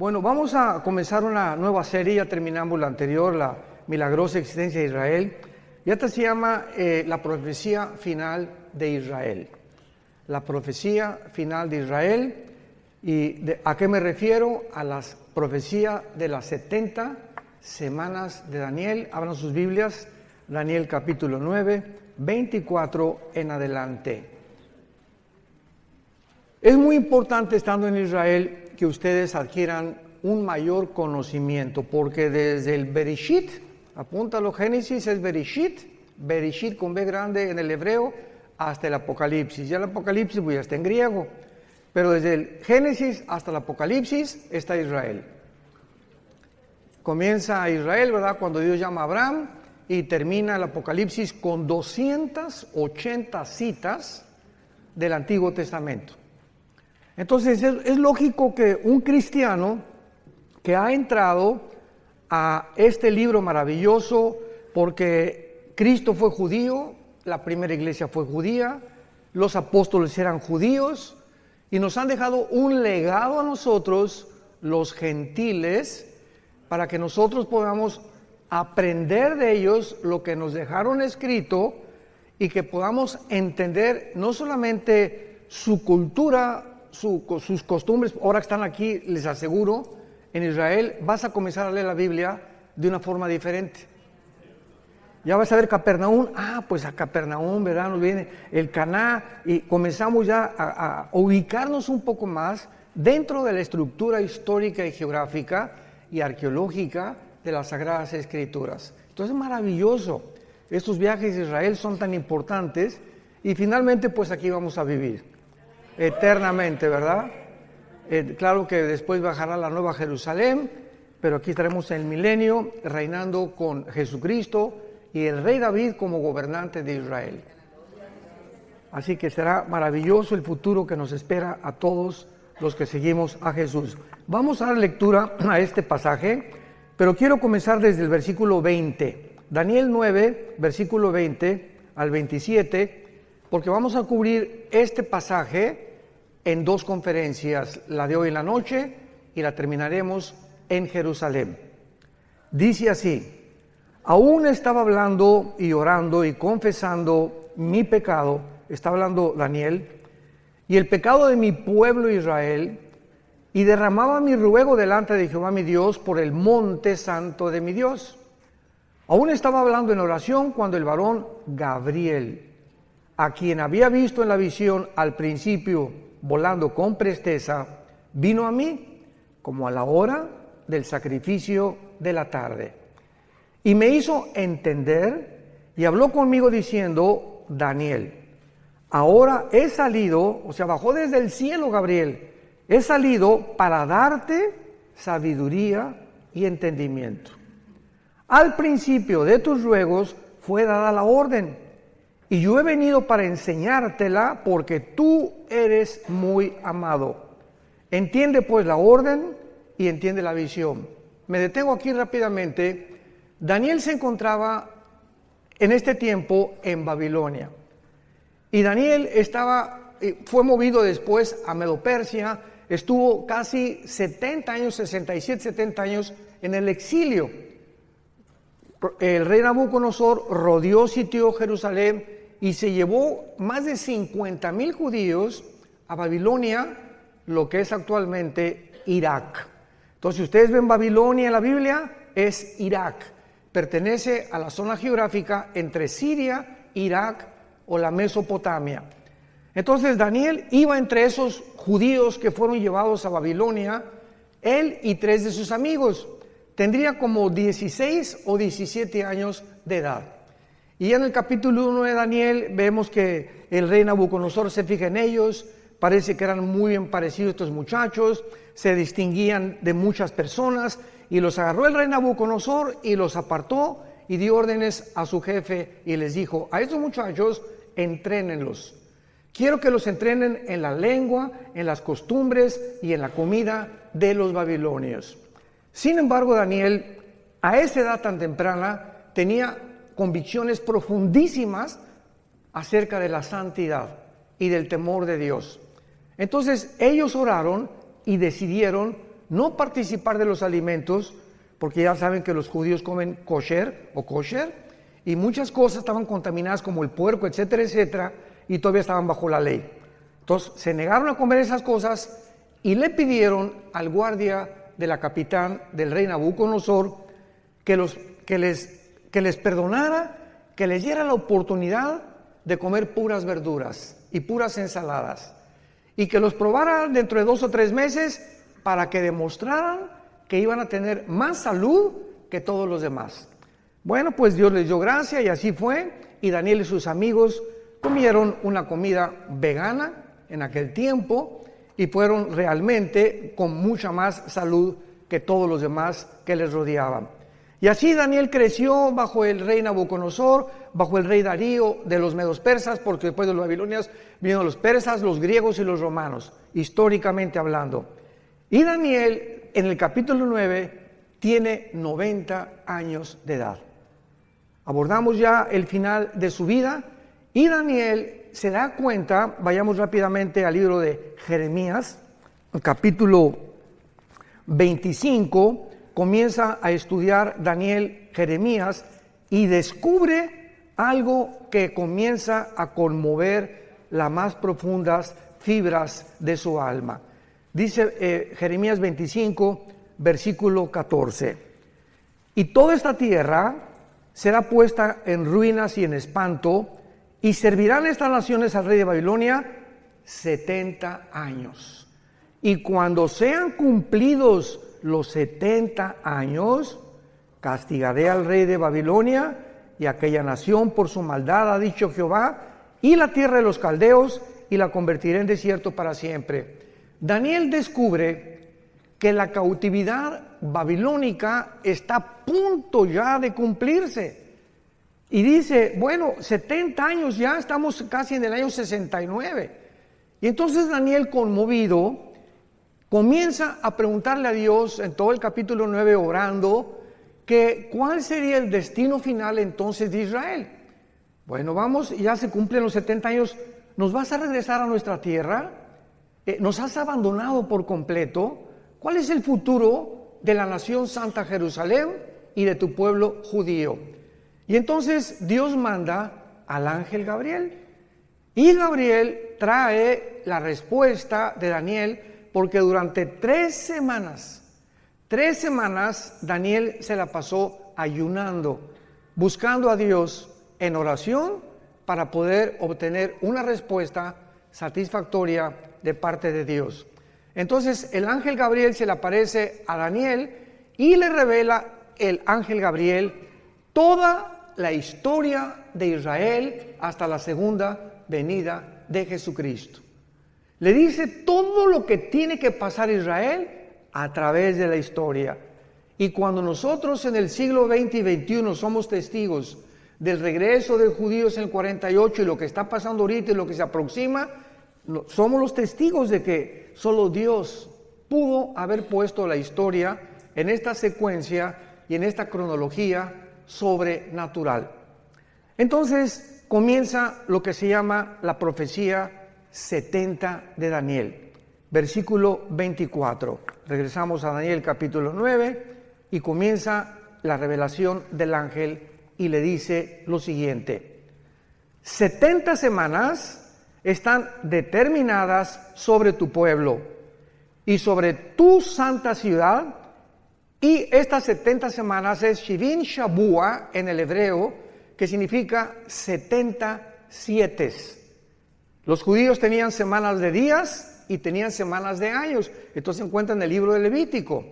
Bueno, vamos a comenzar una nueva serie, ya terminamos la anterior, la milagrosa existencia de Israel, y esta se llama la profecía final de Israel. La profecía final de Israel, ¿a qué me refiero? A la profecía de las 70 semanas de Daniel. Abran sus Biblias, Daniel capítulo 9, 24 en adelante. Es muy importante, estando en Israel, que ustedes adquieran un mayor conocimiento, porque desde el Bereshit, apúntalo, Génesis es Bereshit, Bereshit con B grande en el hebreo, hasta el Apocalipsis. Ya el Apocalipsis pues ya está en griego, pero desde el Génesis hasta el Apocalipsis está Israel. Comienza Israel, ¿verdad?, cuando Dios llama a Abraham, y termina el Apocalipsis con 280 citas del Antiguo Testamento. Entonces es lógico que un cristiano que ha entrado a este libro maravilloso, porque Cristo fue judío, la primera iglesia fue judía, los apóstoles eran judíos y nos han dejado un legado a nosotros, los gentiles, para que nosotros podamos aprender de ellos lo que nos dejaron escrito y que podamos entender no solamente su cultura, sus costumbres. Ahora que están aquí, les aseguro, en Israel vas a comenzar a leer la Biblia de una forma diferente. Ya vas a ver Capernaum, pues a Capernaum, ¿verdad? Nos viene el Caná, y comenzamos ya a ubicarnos un poco más dentro de la estructura histórica y geográfica y arqueológica de las Sagradas Escrituras. Entonces es maravilloso. Estos viajes a Israel son tan importantes y finalmente pues aquí vamos a vivir eternamente, ¿verdad? Claro que después bajará la Nueva Jerusalén, pero aquí estaremos en el milenio reinando con Jesucristo y el rey David como gobernante de Israel. Así que será maravilloso el futuro que nos espera a todos los que seguimos a Jesús. Vamos a dar lectura a este pasaje, pero quiero comenzar desde el versículo 20. Daniel 9, versículo 20 al 27, porque vamos a cubrir este pasaje en dos conferencias, la de hoy en la noche y la terminaremos en Jerusalén. Dice así: aún estaba hablando y orando y confesando mi pecado, está hablando Daniel, y el pecado de mi pueblo Israel, y derramaba mi ruego delante de Jehová mi Dios por el monte santo de mi Dios. Aún estaba hablando en oración cuando el varón Gabriel, a quien había visto en la visión al principio volando con presteza, vino a mí como a la hora del sacrificio de la tarde, y me hizo entender y habló conmigo diciendo: Daniel, ahora he salido, o sea, bajó desde el cielo Gabriel, he salido para darte sabiduría y entendimiento. Al principio de tus ruegos fue dada la orden, y yo he venido para enseñártela, porque tú eres muy amado. Entiende pues la orden y entiende la visión. Me detengo aquí rápidamente. Daniel se encontraba en este tiempo en Babilonia, y Daniel fue movido después a Medo-Persia, estuvo casi 70 años, 67, 70 años en el exilio. El rey Nabucodonosor rodeó, sitió Jerusalén y se llevó más de 50,000 judíos a Babilonia, lo que es actualmente Irak. Entonces, si ustedes ven Babilonia en la Biblia, es Irak. Pertenece a la zona geográfica entre Siria, Irak o la Mesopotamia. Entonces, Daniel iba entre esos judíos que fueron llevados a Babilonia, él y 3 de sus amigos. Tendría como 16 o 17 años de edad. Y en el capítulo 1 de Daniel vemos que el rey Nabucodonosor se fija en ellos, parece que eran muy bien parecidos estos muchachos, se distinguían de muchas personas, y los agarró el rey Nabucodonosor y los apartó y dio órdenes a su jefe y les dijo: a estos muchachos entrénenlos. Quiero que los entrenen en la lengua, en las costumbres y en la comida de los babilonios. Sin embargo, Daniel, a esa edad tan temprana, tenía convicciones profundísimas acerca de la santidad y del temor de Dios. Entonces ellos oraron y decidieron no participar de los alimentos, porque ya saben que los judíos comen kosher o kosher, y muchas cosas estaban contaminadas como el puerco, etcétera, etcétera, y todavía estaban bajo la ley. Entonces se negaron a comer esas cosas y le pidieron al guardia de la capitán del rey Nabucodonosor que les perdonara, que les diera la oportunidad de comer puras verduras y puras ensaladas, y que los probara dentro de 2 o 3 meses para que demostraran que iban a tener más salud que todos los demás. Bueno, pues Dios les dio gracia y así fue, y Daniel y sus amigos comieron una comida vegana en aquel tiempo y fueron realmente con mucha más salud que todos los demás que les rodeaban. Y así Daniel creció bajo el rey Nabucodonosor, bajo el rey Darío de los medos persas, porque después de los babilonios vinieron los persas, los griegos y los romanos, históricamente hablando. Y Daniel, en el capítulo 9, tiene 90 años de edad. Abordamos ya el final de su vida y Daniel se da cuenta, vayamos rápidamente al libro de Jeremías, capítulo 25, comienza a estudiar Daniel Jeremías y descubre algo que comienza a conmover las más profundas fibras de su alma. Dice Jeremías 25, versículo 14: y toda esta tierra será puesta en ruinas y en espanto, y servirán estas naciones al rey de Babilonia 70 años. Y cuando sean cumplidos los 70 años, castigaré al rey de Babilonia y aquella nación por su maldad, ha dicho Jehová, y la tierra de los caldeos, y la convertiré en desierto para siempre. Daniel descubre que la cautividad babilónica está a punto ya de cumplirse. Y dice, bueno, 70 años ya, estamos casi en el año 69. Y entonces Daniel, conmovido, comienza a preguntarle a Dios en todo el capítulo 9 orando que cuál sería el destino final entonces de Israel. Bueno, vamos, ya se cumplen los 70 años, ¿nos vas a regresar a nuestra tierra? ¿Nos has abandonado por completo? ¿Cuál es el futuro de la nación Santa Jerusalén y de tu pueblo judío? Y entonces Dios manda al ángel Gabriel, y Gabriel trae la respuesta de Daniel, porque durante 3 semanas Daniel se la pasó ayunando, buscando a Dios en oración para poder obtener una respuesta satisfactoria de parte de Dios. Entonces el ángel Gabriel se le aparece a Daniel y le revela el ángel Gabriel toda la historia de Israel hasta la segunda venida de Jesucristo. Le dice todo lo que tiene que pasar Israel a través de la historia. Y cuando nosotros en el siglo XX y XXI somos testigos del regreso de judíos en el 48 y lo que está pasando ahorita y lo que se aproxima, somos los testigos de que solo Dios pudo haber puesto la historia en esta secuencia y en esta cronología sobrenatural. Entonces comienza lo que se llama la profecía 70 de Daniel, versículo 24. Regresamos a Daniel capítulo 9 y comienza la revelación del ángel y le dice lo siguiente: 70 semanas están determinadas sobre tu pueblo y sobre tu santa ciudad. Y estas 70 semanas es Shivin Shabua en el hebreo, que significa 70 sietes. Los judíos tenían semanas de días y tenían semanas de años. Entonces se encuentra en el libro de Levítico.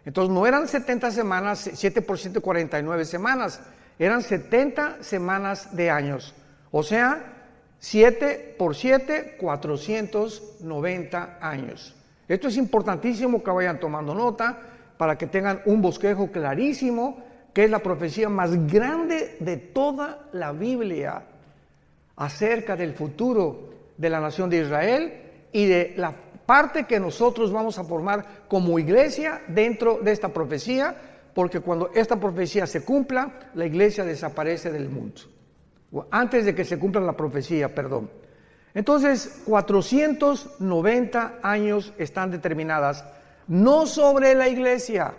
Entonces no eran 70 semanas, 7 por 7, 49 semanas. Eran 70 semanas de años. O sea, 7 por 7, 490 años. Esto es importantísimo que vayan tomando nota, para que tengan un bosquejo clarísimo, que es la profecía más grande de toda la Biblia acerca del futuro de la nación de Israel y de la parte que nosotros vamos a formar como iglesia dentro de esta profecía, porque cuando esta profecía se cumpla, la iglesia desaparece del mundo. Antes de que se cumpla la profecía, perdón. Entonces, 490 años están determinadas. no sobre la iglesia,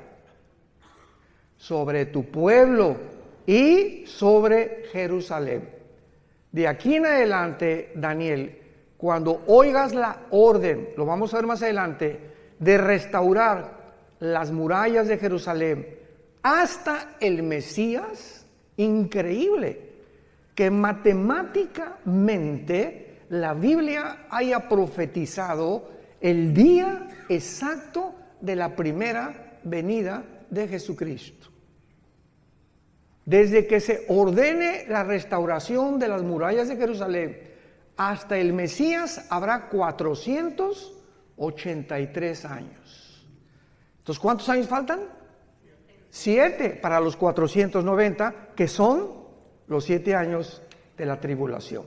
sobre tu pueblo y sobre Jerusalén. De aquí en adelante, Daniel, cuando oigas la orden, lo vamos a ver más adelante, de restaurar las murallas de Jerusalén hasta el Mesías, increíble que matemáticamente la Biblia haya profetizado el día exacto de la primera venida de Jesucristo. Desde que se ordene la restauración de las murallas de Jerusalén hasta el Mesías habrá 483 años. Entonces, ¿cuántos años faltan? 7 para los 490, que son los 7 años de la tribulación,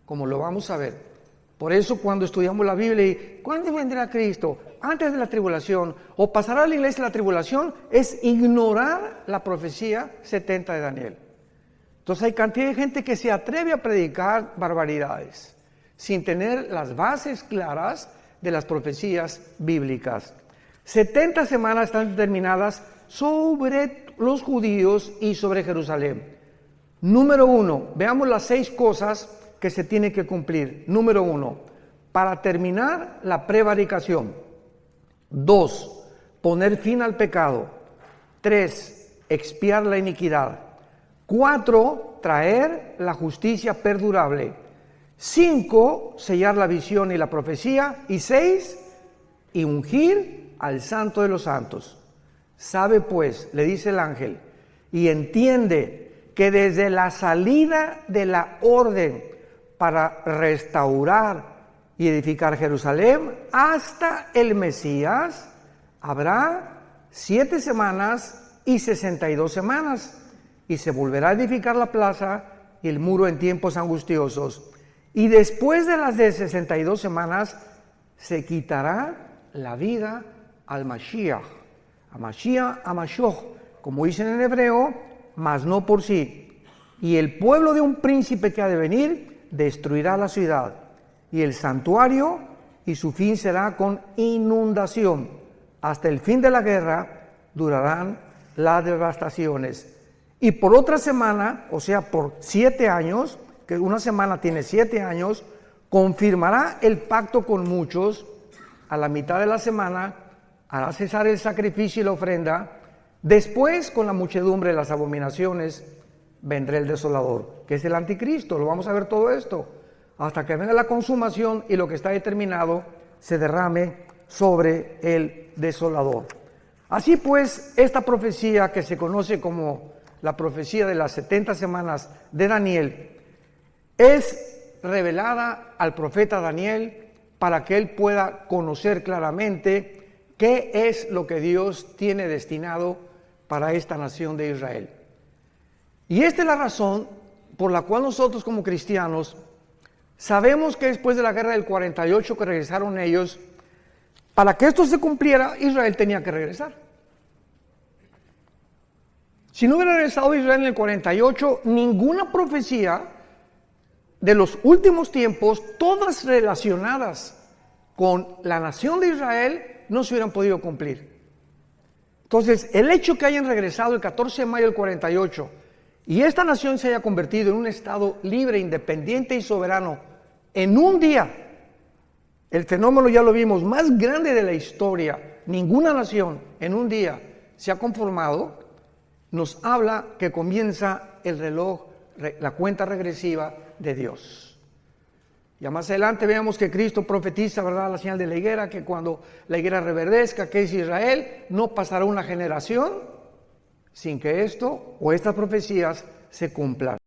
como lo vamos a ver. Por eso cuando estudiamos la Biblia y ¿cuándo vendrá Cristo? Antes de la tribulación, o pasará la iglesia la tribulación, es ignorar la profecía 70 de Daniel. Entonces hay cantidad de gente que se atreve a predicar barbaridades sin tener las bases claras de las profecías bíblicas. 70 semanas están determinadas sobre los judíos y sobre Jerusalén. Número 1, veamos las 6 cosas que se tienen que cumplir. Número 1, para terminar la prevaricación. 2, poner fin al pecado. 3, expiar la iniquidad. 4, traer la justicia perdurable. 5, sellar la visión y la profecía. Y 6, y ungir al Santo de los Santos. Sabe pues, le dice el ángel, y entiende que desde la salida de la orden para restaurar y edificar Jerusalén hasta el Mesías habrá 7 semanas y 62 semanas, y se volverá a edificar la plaza y el muro en tiempos angustiosos, y después de las de 62 semanas se quitará la vida al Mashiach, a Mashiach, a Mashoch, como dicen en hebreo, mas no por sí, y el pueblo de un príncipe que ha de venir destruirá la ciudad y el santuario, y su fin será con inundación. Hasta el fin de la guerra durarán las devastaciones. Y por otra semana, o sea, por 7 años, que una semana tiene 7 años, confirmará el pacto con muchos. A la mitad de la semana hará cesar el sacrificio y la ofrenda. Después, con la muchedumbre de las abominaciones, vendrá el desolador, que es el anticristo. Lo vamos a ver todo esto, hasta que venga la consumación y lo que está determinado se derrame sobre el desolador. Así pues, esta profecía que se conoce como la profecía de las 70 semanas de Daniel, es revelada al profeta Daniel para que él pueda conocer claramente qué es lo que Dios tiene destinado para esta nación de Israel. Y esta es la razón por la cual nosotros como cristianos sabemos que después de la guerra del 48 que regresaron ellos, para que esto se cumpliera, Israel tenía que regresar. Si no hubiera regresado Israel en el 48, ninguna profecía de los últimos tiempos, todas relacionadas con la nación de Israel, no se hubieran podido cumplir. Entonces, el hecho que hayan regresado el 14 de mayo del 48 y esta nación se haya convertido en un estado libre, independiente y soberano en un día, el fenómeno ya lo vimos, más grande de la historia, ninguna nación en un día se ha conformado, nos habla que comienza el reloj, la cuenta regresiva de Dios. Ya más adelante veamos que Cristo profetiza, ¿verdad?, la señal de la higuera, que cuando la higuera reverdezca, que es Israel, no pasará una generación sin que esto o estas profecías se cumplan.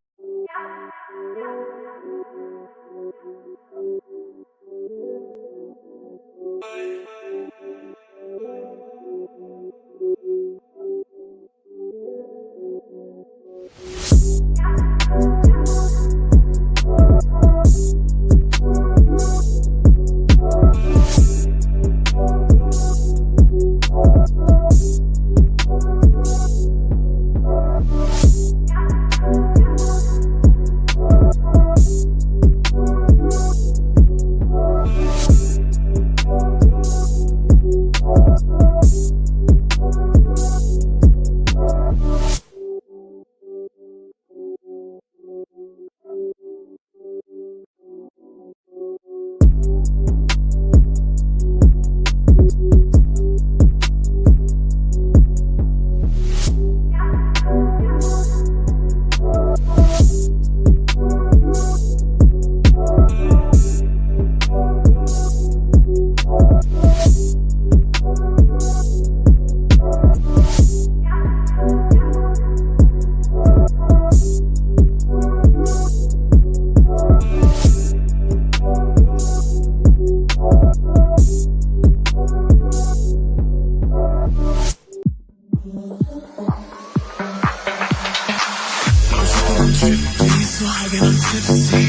I'm trippy, so high that I'm tipsy.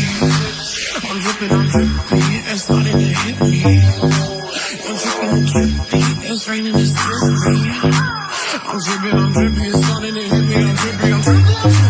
I'm dripping, I'm drippy, it's starting to hit me. I'm dripping, I'm drippy, it's raining, it's drippy. I'm dripping, I'm drippy, it's starting to hit me. I'm dripping, I'm drippy, I'm drippy.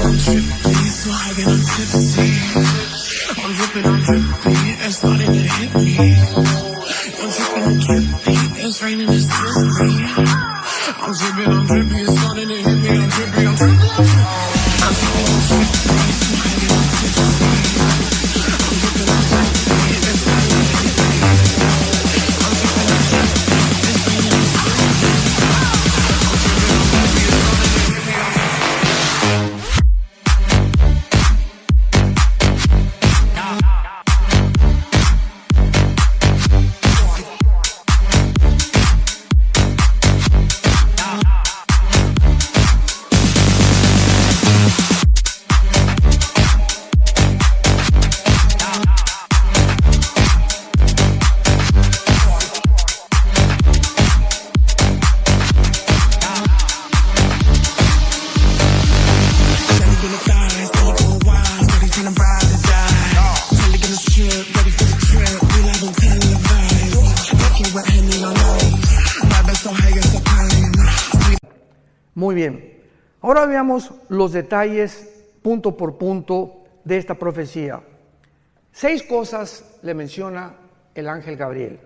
I'm dripping, I'm drippy, so high that I'm tipsy. I'm dripping, I'm drippy, it's starting to hit me. I'm dripping, I'm drippy, it's raining, it's drippy. I'm dripping, I'm drippy, it's starting to hit me. Muy bien. Ahora veamos los detalles punto por punto de esta profecía. 6 cosas le menciona el ángel Gabriel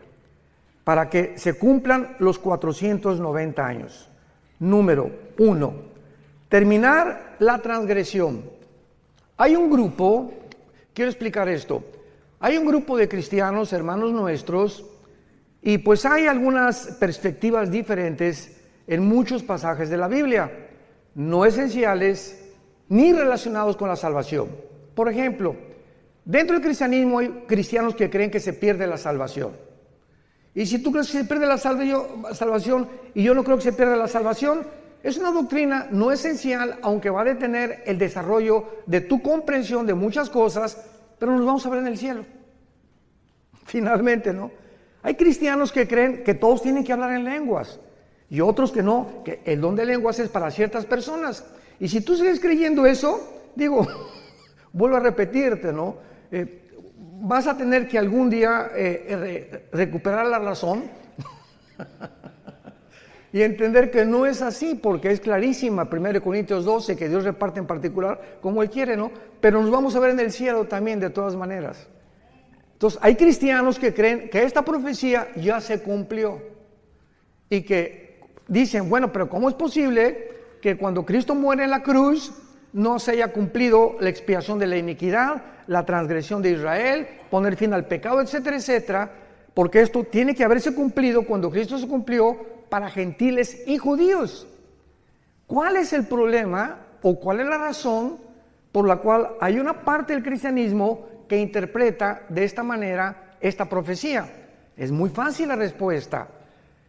para que se cumplan los 490 años. Número 1, terminar la transgresión. Hay un grupo, quiero explicar esto, hay un grupo de cristianos, hermanos nuestros, y pues hay algunas perspectivas diferentes en muchos pasajes de la Biblia, no esenciales ni relacionados con la salvación. Por ejemplo, dentro del cristianismo hay cristianos que creen que se pierde la salvación. Y si tú crees que se pierde la salvación y yo no creo que se pierda la salvación, es una doctrina no esencial, aunque va a detener el desarrollo de tu comprensión de muchas cosas, pero nos vamos a ver en el cielo. Finalmente, ¿no? Hay cristianos que creen que todos tienen que hablar en lenguas. Y otros que no, que el don de lenguas es para ciertas personas. Y si tú sigues creyendo eso, digo, vuelvo a repetirte, ¿no? vas a tener que algún día recuperar la razón y entender que no es así, porque es clarísima 1 Corintios 12, que Dios reparte en particular como Él quiere, ¿no? Pero nos vamos a ver en el cielo también, de todas maneras. Entonces, hay cristianos que creen que esta profecía ya se cumplió y que dicen, bueno, pero ¿cómo es posible que cuando Cristo muere en la cruz no se haya cumplido la expiación de la iniquidad, la transgresión de Israel, poner fin al pecado, etcétera, etcétera? Porque esto tiene que haberse cumplido cuando Cristo se cumplió para gentiles y judíos. ¿Cuál es el problema o cuál es la razón por la cual hay una parte del cristianismo que interpreta de esta manera esta profecía? Es muy fácil la respuesta.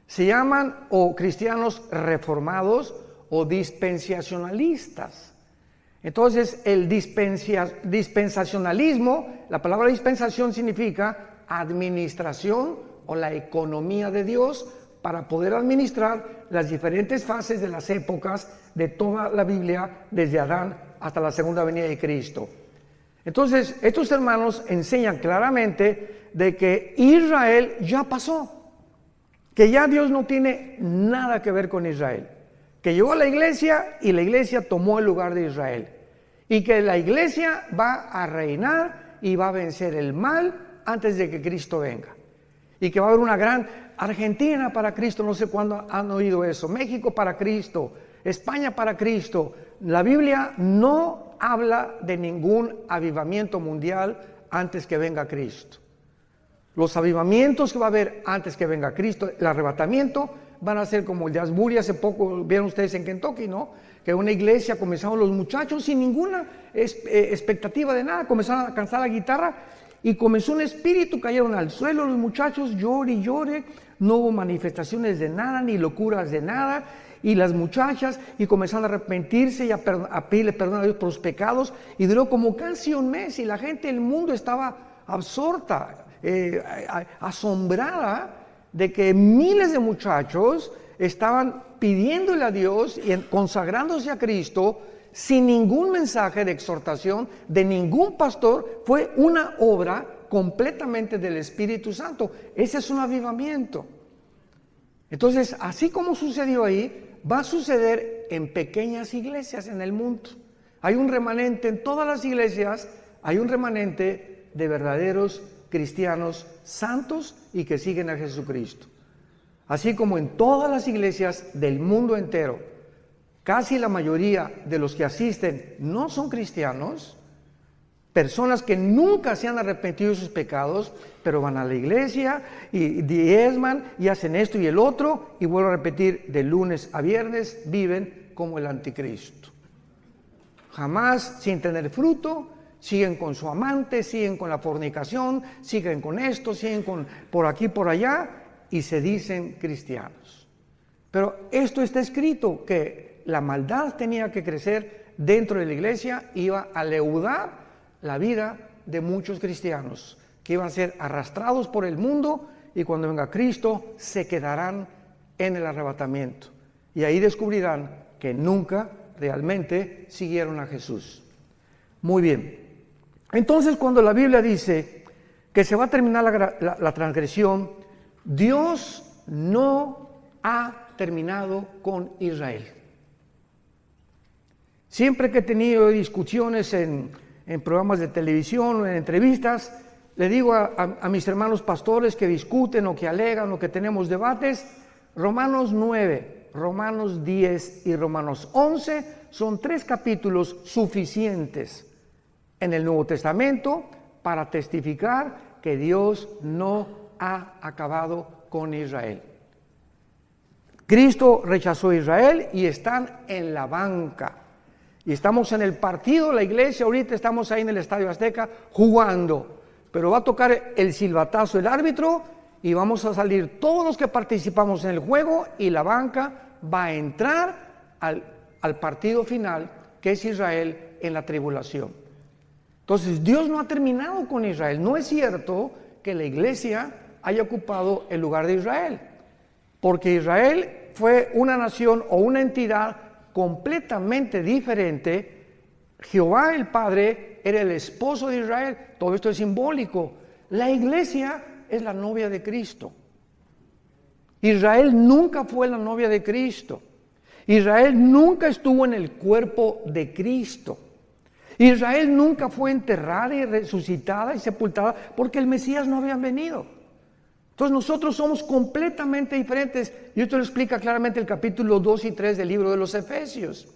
Se llaman o cristianos reformados o dispensacionalistas. Entonces, el dispensacionalismo, la palabra dispensación significa administración o la economía de Dios para poder administrar las diferentes fases de las épocas de toda la Biblia, desde Adán hasta la segunda venida de Cristo. Entonces, estos hermanos enseñan claramente de que Israel ya pasó, que ya Dios no tiene nada que ver con Israel, que llegó a la iglesia y la iglesia tomó el lugar de Israel, y que la iglesia va a reinar y va a vencer el mal antes de que Cristo venga, y que va a haber una gran Argentina para Cristo, no sé cuándo han oído eso, México para Cristo, España para Cristo. La Biblia no habla de ningún avivamiento mundial antes que venga Cristo. Los avivamientos que va a haber antes que venga Cristo, el arrebatamiento, van a ser como el de Asbury. Hace poco vieron ustedes en Kentucky, ¿no? Que una iglesia comenzaron los muchachos sin ninguna expectativa de nada, comenzaron a cantar la guitarra y comenzó un espíritu, cayeron al suelo los muchachos, llore y llore, no hubo manifestaciones de nada, ni locuras de nada, y las muchachas, y comenzaron a arrepentirse y a pedirle perdón a Dios por los pecados, y duró como casi un mes, y la gente del mundo estaba absorta, asombrada de que miles de muchachos estaban pidiéndole a Dios y consagrándose a Cristo sin ningún mensaje de exhortación de ningún pastor. Fue una obra completamente del Espíritu Santo. Ese es un avivamiento. Entonces, así como sucedió ahí, va a suceder en pequeñas iglesias en el mundo. Hay un remanente en todas las iglesias, hay un remanente de verdaderos cristianos santos y que siguen a Jesucristo. Así como en todas las iglesias del mundo entero, casi la mayoría de los que asisten no son cristianos, personas que nunca se han arrepentido de sus pecados, pero van a la iglesia y diezman y hacen esto y el otro, y vuelvo a repetir, de lunes a viernes viven como el anticristo. Jamás sin tener fruto, siguen con su amante, siguen con la fornicación, siguen con esto, siguen con por aquí, por allá, y se dicen cristianos. Pero esto está escrito, que la maldad tenía que crecer dentro de la iglesia, iba a leudar la vida de muchos cristianos, que iban a ser arrastrados por el mundo, y cuando venga Cristo se quedarán en el arrebatamiento, y ahí descubrirán que nunca realmente siguieron a Jesús. Muy bien. Entonces, cuando la Biblia dice que se va a terminar la transgresión, Dios no ha terminado con Israel. Siempre que he tenido discusiones en programas de televisión o en entrevistas, le digo a mis hermanos pastores que discuten o que alegan o que tenemos debates, Romanos 9, Romanos 10 y Romanos 11 son 3 capítulos suficientes en el Nuevo Testamento para testificar que Dios no ha acabado con Israel. Cristo rechazó a Israel y están en la banca. Y estamos en el partido, la iglesia, ahorita estamos ahí en el Estadio Azteca jugando. Pero va a tocar el silbatazo el árbitro y vamos a salir todos los que participamos en el juego, y la banca va a entrar al partido final, que es Israel en la tribulación. Entonces, Dios no ha terminado con Israel. No es cierto que la iglesia haya ocupado el lugar de Israel, porque Israel fue una nación o una entidad completamente diferente. Jehová el Padre era el esposo de Israel. Todo esto es simbólico. La iglesia es la novia de Cristo. Israel nunca fue la novia de Cristo. Israel nunca estuvo en el cuerpo de Cristo. Israel nunca fue enterrada y resucitada y sepultada porque el Mesías no había venido. Entonces nosotros somos completamente diferentes. Y esto lo explica claramente el capítulo 2 y 3 del libro de los Efesios.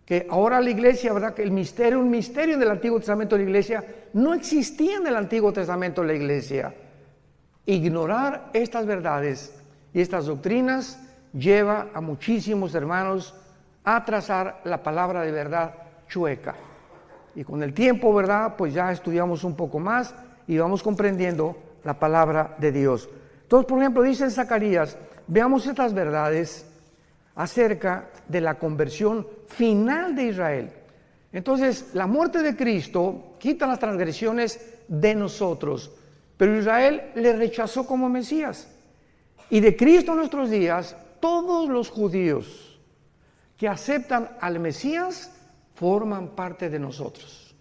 Que ahora la iglesia, ¿verdad? Que un misterio en el Antiguo Testamento de la iglesia no existía en el Antiguo Testamento de la iglesia. Ignorar estas verdades y estas doctrinas lleva a muchísimos hermanos a trazar la palabra de verdad chueca. Y con el tiempo, ¿verdad? Pues ya estudiamos un poco más y vamos comprendiendo la palabra de Dios. Entonces, por ejemplo, dice en Zacarías, veamos estas verdades acerca de la conversión final de Israel. Entonces, la muerte de Cristo quita las transgresiones de nosotros, pero Israel le rechazó como Mesías. Y de Cristo en nuestros días, todos los judíos que aceptan al Mesías forman parte de nosotros.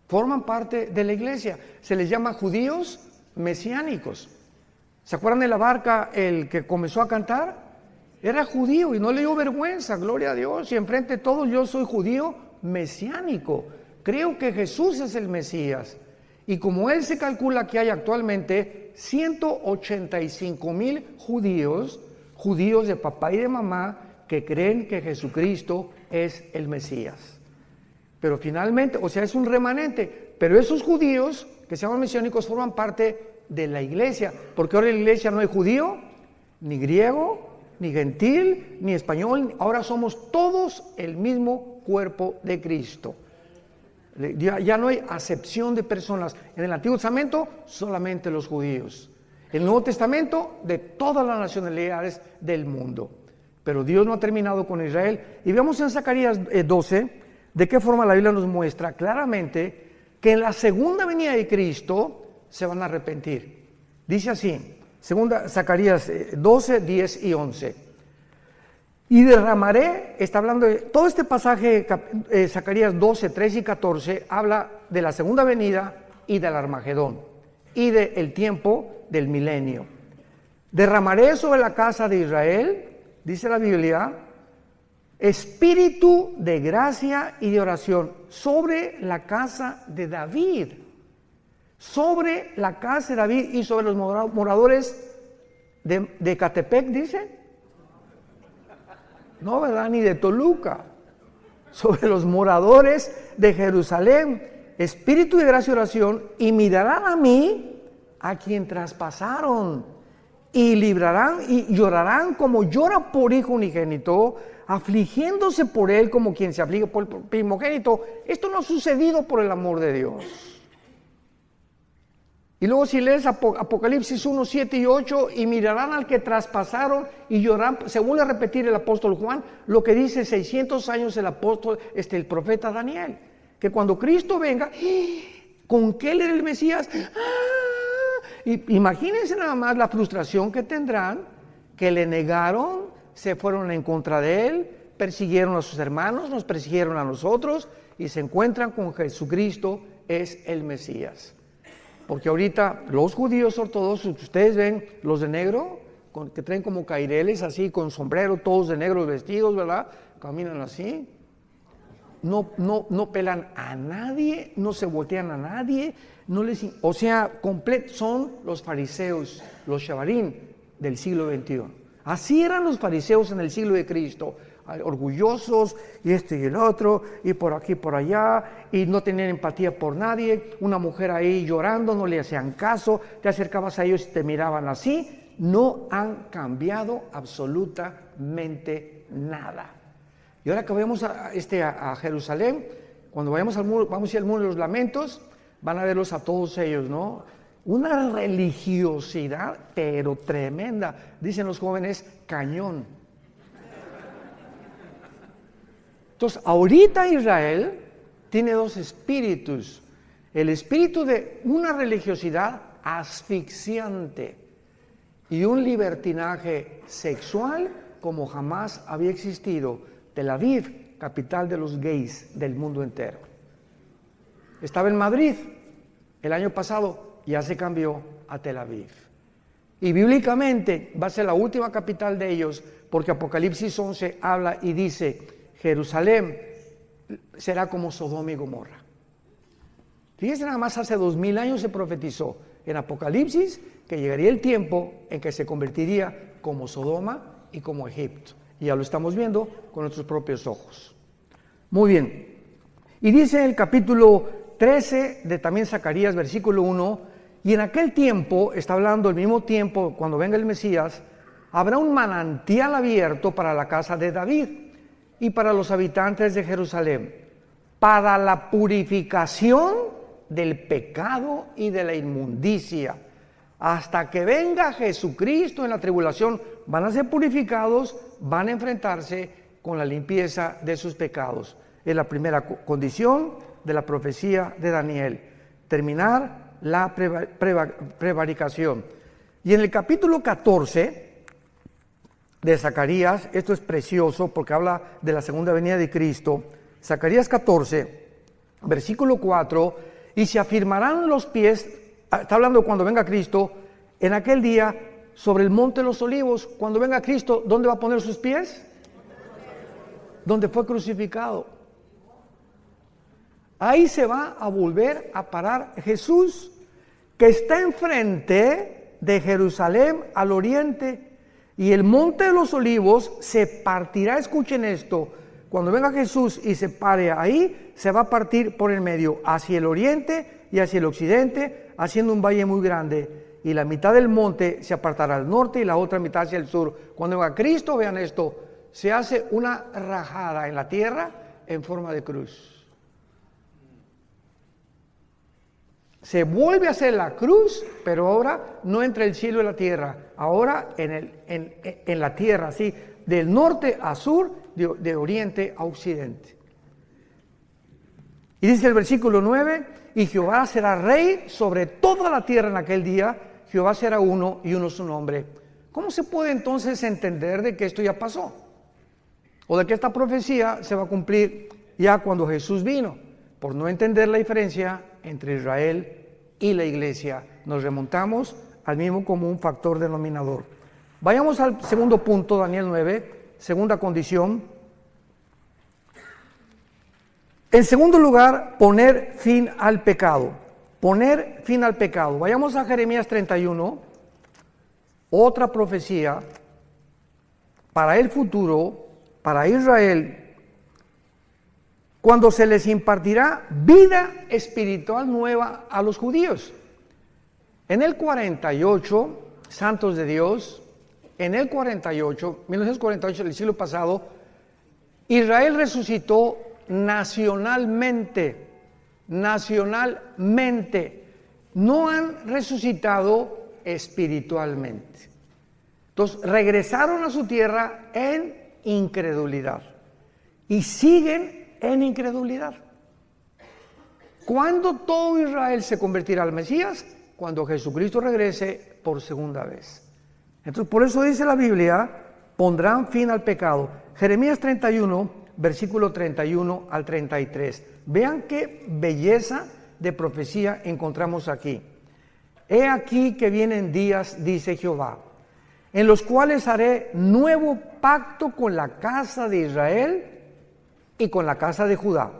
Forman parte de la iglesia. Se les llama judíos mesiánicos. ¿Se acuerdan de la barca, el que comenzó a cantar? Era judío y no le dio vergüenza, gloria a Dios. Y enfrente de todos, yo soy judío mesiánico. Creo que Jesús es el Mesías. Y como él se calcula que hay actualmente 185,000 judíos de papá y de mamá, que creen que Jesucristo es el Mesías. Pero finalmente, o sea, es un remanente. Pero esos judíos que se llaman mesiánicos forman parte de la iglesia, porque ahora en la iglesia no hay judío, ni griego, ni gentil, ni español. Ahora somos todos el mismo cuerpo de Cristo. Ya no hay acepción de personas. En el Antiguo Testamento solamente los judíos. En el Nuevo Testamento de todas las nacionalidades del mundo. Pero Dios no ha terminado con Israel. Y veamos en Zacarías 12 de qué forma la Biblia nos muestra claramente que en la segunda venida de Cristo se van a arrepentir. Dice así, Zacarías 12, 10 y 11. Y derramaré, está hablando de todo este pasaje, Zacarías 12, 13 y 14, habla de la segunda venida y del Armagedón y del tiempo del milenio. Derramaré sobre la casa de Israel, dice la Biblia, espíritu de gracia y de oración sobre la casa de David. Sobre la casa de David y sobre los moradores de Catepec, dice. No, ¿verdad? Ni de Toluca. Sobre los moradores de Jerusalén. Espíritu de gracia y oración, y mirarán a mí, a quien traspasaron, y librarán y llorarán como llora por hijo unigénito, afligiéndose por él como quien se aflige por el primogénito. Esto no ha sucedido por el amor de Dios. Y luego si lees Apocalipsis 1, 7 y 8, y mirarán al que traspasaron y llorarán, se vuelve a repetir el apóstol Juan, lo que dice 600 años el profeta Daniel, que cuando Cristo venga, ¿con qué él era el Mesías? Y imagínense nada más la frustración que tendrán, que le negaron, se fueron en contra de él, persiguieron a sus hermanos, nos persiguieron a nosotros, y se encuentran con Jesucristo, es el Mesías. Porque ahorita los judíos ortodoxos, ustedes ven los de negro, que traen como caireles así, con sombrero, todos de negro vestidos, ¿verdad? Caminan así. No pelan a nadie, no se voltean a nadie, son los fariseos, los shavarim del siglo XXI. Así eran los fariseos en el siglo de Cristo. Orgullosos, y esto y el otro, y por aquí, por allá, y no tenían empatía por nadie. Una mujer ahí llorando, no le hacían caso, te acercabas a ellos y te miraban así. No han cambiado absolutamente nada. Y ahora que vamos a Jerusalén, cuando vamos al muro de los lamentos, van a verlos a todos ellos, ¿no? Una religiosidad, pero tremenda. Dicen los jóvenes, cañón. Entonces, ahorita Israel tiene dos espíritus. El espíritu de una religiosidad asfixiante y un libertinaje sexual como jamás había existido. Tel Aviv, capital de los gays del mundo entero. Estaba en Madrid el año pasado, ya se cambió a Tel Aviv. Y bíblicamente va a ser la última capital de ellos, porque Apocalipsis 11 habla y dice, Jerusalén será como Sodoma y Gomorra. Fíjense, nada más hace 2000 años se profetizó en Apocalipsis que llegaría el tiempo en que se convertiría como Sodoma y como Egipto. Y ya lo estamos viendo con nuestros propios ojos. Muy bien. Y dice el capítulo 13 de también Zacarías, versículo 1, y en aquel tiempo, está hablando el mismo tiempo cuando venga el Mesías, habrá un manantial abierto para la casa de David y para los habitantes de Jerusalén, para la purificación del pecado y de la inmundicia. Hasta que venga Jesucristo en la tribulación, van a ser purificados, van a enfrentarse con la limpieza de sus pecados. Es la primera condición de la profecía de Daniel, terminar la prevaricación. Y en el capítulo 14 de Zacarías, esto es precioso porque habla de la segunda venida de Cristo, Zacarías 14, versículo 4, y se afirmarán los pies, está hablando cuando venga Cristo, en aquel día sobre el monte de los olivos, cuando venga Cristo, ¿dónde va a poner sus pies? Donde fue crucificado. Ahí se va a volver a parar Jesús, que está enfrente de Jerusalén al oriente, y el monte de los olivos se partirá, escuchen esto, cuando venga Jesús y se pare ahí, se va a partir por el medio, hacia el oriente y hacia el occidente, haciendo un valle muy grande, y la mitad del monte se apartará al norte y la otra mitad hacia el sur. Cuando venga Cristo, vean esto, se hace una rajada en la tierra en forma de cruz. Se vuelve a hacer la cruz, pero ahora no entre el cielo y la tierra, ahora en la tierra, así, del norte a sur, de oriente a occidente. Y dice el versículo 9, y Jehová será rey sobre toda la tierra en aquel día, Jehová será uno y uno su nombre. ¿Cómo se puede entonces entender de que esto ya pasó? O de que esta profecía se va a cumplir ya cuando Jesús vino, por no entender la diferencia entre Israel y la iglesia. Nos remontamos al mismo común factor denominador. Vayamos al segundo punto, Daniel 9, segunda condición. En segundo lugar, poner fin al pecado. Poner fin al pecado. Vayamos a Jeremías 31, otra profecía para el futuro, para Israel, cuando se les impartirá vida espiritual nueva a los judíos. En el 48, santos de Dios, en el 48, 1948, el siglo pasado, Israel resucitó nacionalmente, no han resucitado espiritualmente. Entonces regresaron a su tierra en incredulidad y siguen en incredulidad. ¿Cuándo todo Israel se convertirá al Mesías? Cuando Jesucristo regrese por segunda vez. Entonces, por eso dice la Biblia, pondrán fin al pecado. Jeremías 31, versículo 31 al 33. Vean qué belleza de profecía encontramos aquí. He aquí que vienen días, dice Jehová, en los cuales haré nuevo pacto con la casa de Israel y con la casa de Judá.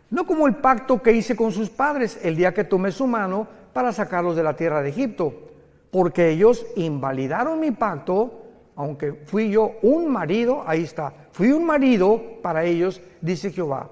No como el pacto que hice con sus padres el día que tomé su mano para sacarlos de la tierra de Egipto, porque ellos invalidaron mi pacto, aunque fui yo un marido, ahí está, fui un marido para ellos, dice Jehová.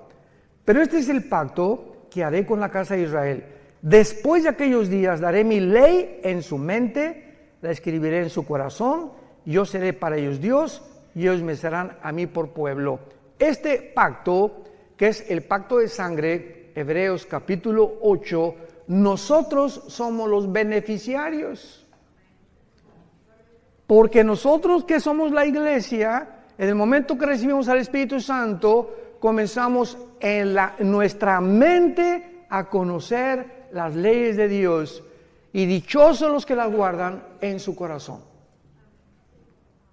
Pero este es el pacto que haré con la casa de Israel. Después de aquellos días daré mi ley en su mente, la escribiré en su corazón, yo seré para ellos Dios, y ellos me serán a mí por pueblo. Este pacto, que es el pacto de sangre, Hebreos capítulo 8, nosotros somos los beneficiarios. Porque nosotros que somos la iglesia, en el momento que recibimos al Espíritu Santo, comenzamos en nuestra mente a conocer las leyes de Dios, y dichosos los que las guardan en su corazón.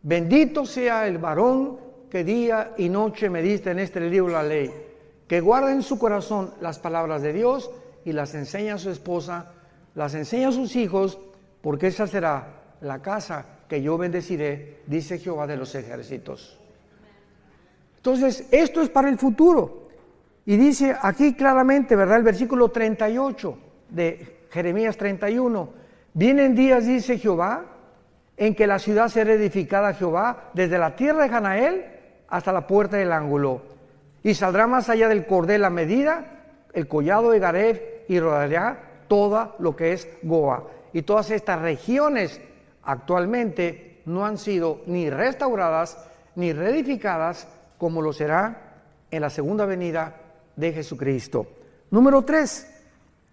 Bendito sea el varón que día y noche medita en este libro de la ley, que guarda en su corazón las palabras de Dios y las enseña a su esposa, las enseña a sus hijos, porque esa será la casa que yo bendeciré, dice Jehová de los ejércitos. Entonces, esto es para el futuro. Y dice aquí claramente, ¿verdad? El versículo 38 de Jeremías 31. Vienen días, dice Jehová, en que la ciudad será edificada a Jehová desde la tierra de Janael hasta la puerta del ángulo. Y saldrá más allá del cordel la medida, el collado de Gareb, y rodeará toda lo que es Goa. Y todas estas regiones actualmente no han sido ni restauradas ni reedificadas, como lo será en la segunda venida de Jesucristo. Número 3,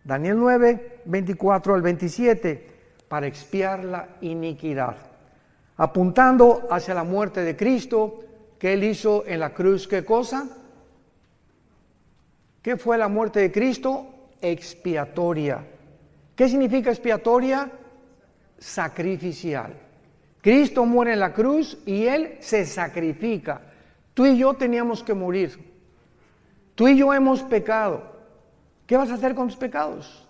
Daniel 9, 24 al 27, para expiar la iniquidad, apuntando hacia la muerte de Cristo, que Él hizo en la cruz. ¿Qué cosa? ¿Qué fue la muerte de Cristo? Expiatoria. ¿Qué significa expiatoria? Sacrificial. Cristo muere en la cruz y Él se sacrifica. Tú y yo teníamos que morir. Tú y yo hemos pecado. ¿Qué vas a hacer con tus pecados?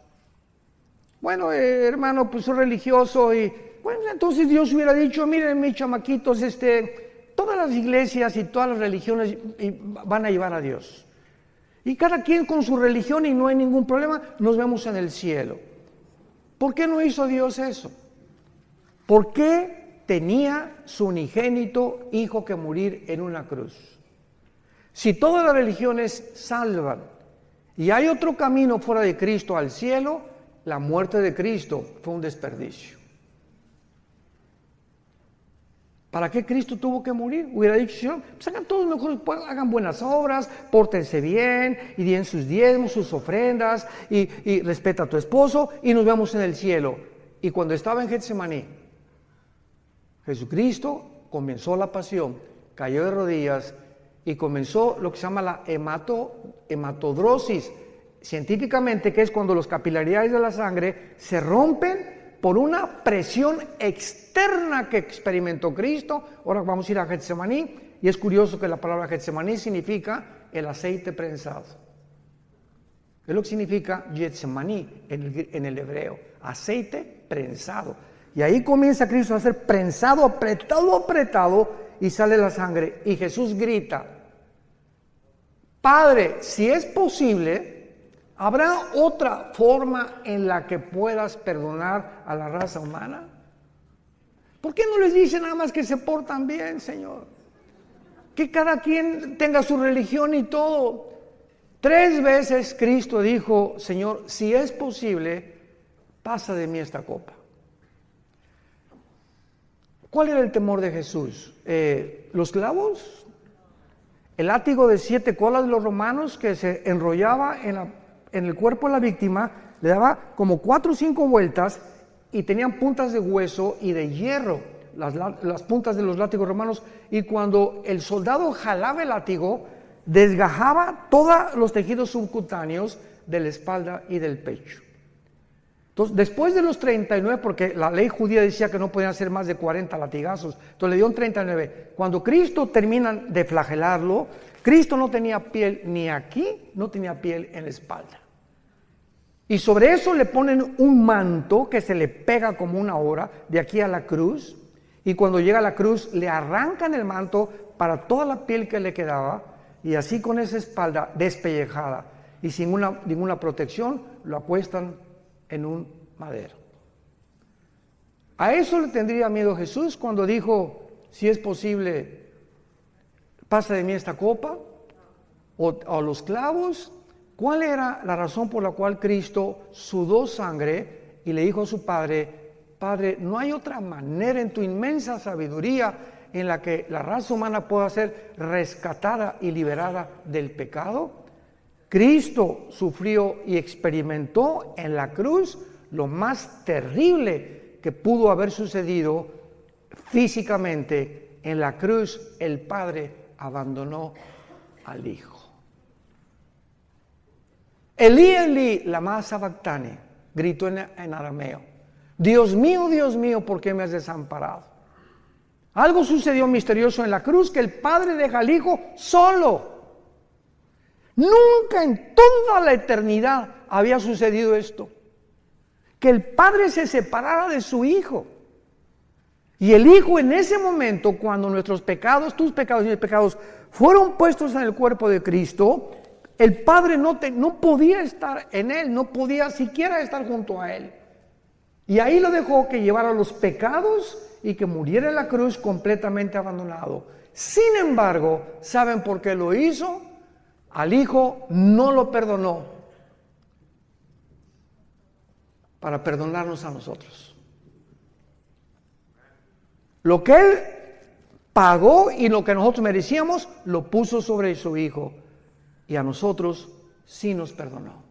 Bueno, hermano, pues soy religioso y bueno, entonces Dios hubiera dicho, miren mis chamaquitos, todas las iglesias y todas las religiones van a llevar a Dios. Y cada quien con su religión y no hay ningún problema, nos vemos en el cielo. ¿Por qué no hizo Dios eso? ¿Por qué tenía su unigénito hijo que morir en una cruz? Si todas las religiones salvan y hay otro camino fuera de Cristo al cielo, la muerte de Cristo fue un desperdicio. ¿Para qué Cristo tuvo que morir? Hubiera dicho, Señor, pues hagan todos mejor, hagan buenas obras, pórtense bien, y den sus diezmos, sus ofrendas, y respeta a tu esposo, y nos vemos en el cielo. Y cuando estaba en Getsemaní, Jesucristo comenzó la pasión, cayó de rodillas, y comenzó lo que se llama la hematodrosis, científicamente, que es cuando los capilaridades de la sangre se rompen por una presión externa que experimentó Cristo. Ahora vamos a ir a Getsemaní, y es curioso que la palabra Getsemaní significa el aceite prensado. Es lo que significa Getsemaní en el hebreo, aceite prensado. Y ahí comienza Cristo a ser prensado, apretado, y sale la sangre. Y Jesús grita, Padre, si es posible, ¿habrá otra forma en la que puedas perdonar a la raza humana? ¿Por qué no les dice nada más que se portan bien, Señor? Que cada quien tenga su religión y todo. 3 veces Cristo dijo, Señor, si es posible, pasa de mí esta copa. ¿Cuál era el temor de Jesús? ¿Los clavos? ¿El látigo de 7 colas de los romanos que se enrollaba en el cuerpo de la víctima, le daba como 4 o 5 vueltas y tenían puntas de hueso y de hierro, las puntas de los látigos romanos, y cuando el soldado jalaba el látigo, desgajaba todos los tejidos subcutáneos de la espalda y del pecho. Entonces, después de los 39, porque la ley judía decía que no podían ser más de 40 latigazos, entonces le dieron 39. Cuando Cristo termina de flagelarlo, Cristo no tenía piel ni aquí, no tenía piel en la espalda. Y sobre eso le ponen un manto que se le pega como una hora de aquí a la cruz, y cuando llega a la cruz le arrancan el manto para toda la piel que le quedaba, y así con esa espalda despellejada y sin ninguna protección, lo acuestan en un madero. A eso le tendría miedo Jesús cuando dijo, si es posible, pasa de mí esta copa, o los clavos. ¿Cuál era la razón por la cual Cristo sudó sangre y le dijo a su Padre, Padre, no hay otra manera en tu inmensa sabiduría en la que la raza humana pueda ser rescatada y liberada del pecado? Cristo sufrió y experimentó en la cruz lo más terrible que pudo haber sucedido físicamente. En la cruz el Padre abandonó al Hijo. Elí, Elí, lama sabactani, gritó en arameo. Dios mío, ¿por qué me has desamparado? Algo sucedió misterioso en la cruz, que el Padre deja al Hijo solo. Nunca en toda la eternidad había sucedido esto: que el padre se separara de su hijo. Y el hijo en ese momento, cuando nuestros pecados, tus pecados y mis pecados, fueron puestos en el cuerpo de Cristo, el padre no podía estar en él, no podía siquiera estar junto a él. Y ahí lo dejó que llevara los pecados y que muriera en la cruz completamente abandonado. Sin embargo, ¿saben por qué lo hizo? Al hijo no lo perdonó para perdonarnos a nosotros. Lo que él pagó y lo que nosotros merecíamos, lo puso sobre su hijo. Y a nosotros sí nos perdonó.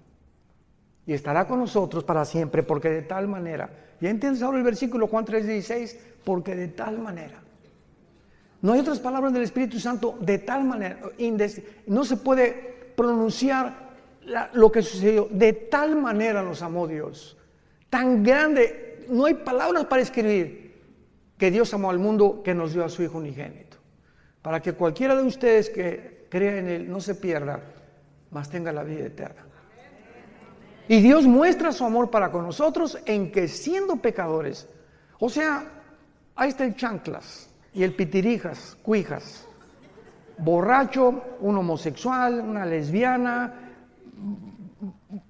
Y estará con nosotros para siempre, porque de tal manera. ¿Ya entiendes ahora el versículo Juan 3:16? Porque de tal manera. No hay otras palabras del Espíritu Santo, de tal manera. No se puede pronunciar lo que sucedió. De tal manera nos amó Dios. Tan grande, no hay palabras para escribir, que Dios amó al mundo, que nos dio a su Hijo unigénito, para que cualquiera de ustedes que crea en Él no se pierda, mas tenga la vida eterna. Y Dios muestra su amor para con nosotros en que, siendo pecadores, o sea, ahí está el chanclas y el pitirijas, cuijas, borracho, un homosexual, una lesbiana,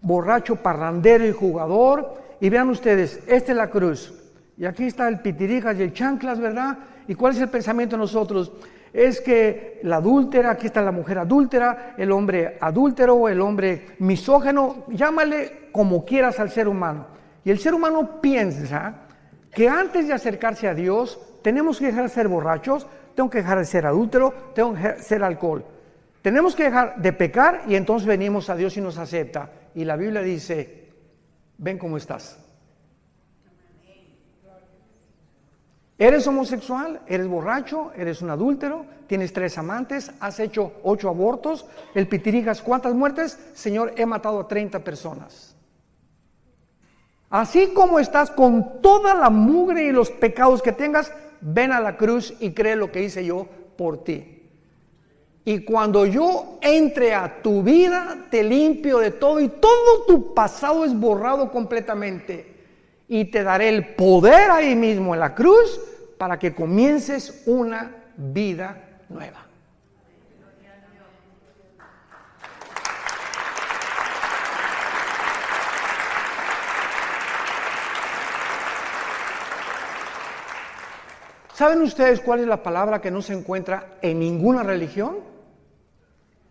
borracho, parrandero y jugador. Y vean ustedes, esta es la cruz. Y aquí está el pitirijas y el chanclas, ¿verdad? ¿Y cuál es el pensamiento de nosotros? Es que la adúltera, aquí está la mujer adúltera, el hombre adúltero, el hombre misógino, llámale como quieras al ser humano. Y el ser humano piensa que antes de acercarse a Dios, tenemos que dejar de ser borrachos, tengo que dejar de ser adúltero, tengo que dejar de ser alcohol. Tenemos que dejar de pecar y entonces venimos a Dios y nos acepta. Y la Biblia dice, ven cómo estás. ¿Eres homosexual? ¿Eres borracho? ¿Eres un adúltero? ¿Tienes 3 amantes? ¿Has hecho 8 abortos? ¿El pitirijas cuántas muertes? Señor, he matado a 30 personas. Así como estás con toda la mugre y los pecados que tengas, ven a la cruz y cree lo que hice yo por ti. Y cuando yo entre a tu vida, te limpio de todo y todo tu pasado es borrado completamente. Y te daré el poder ahí mismo en la cruz para que comiences una vida nueva. ¿Saben ustedes cuál es la palabra que no se encuentra en ninguna religión?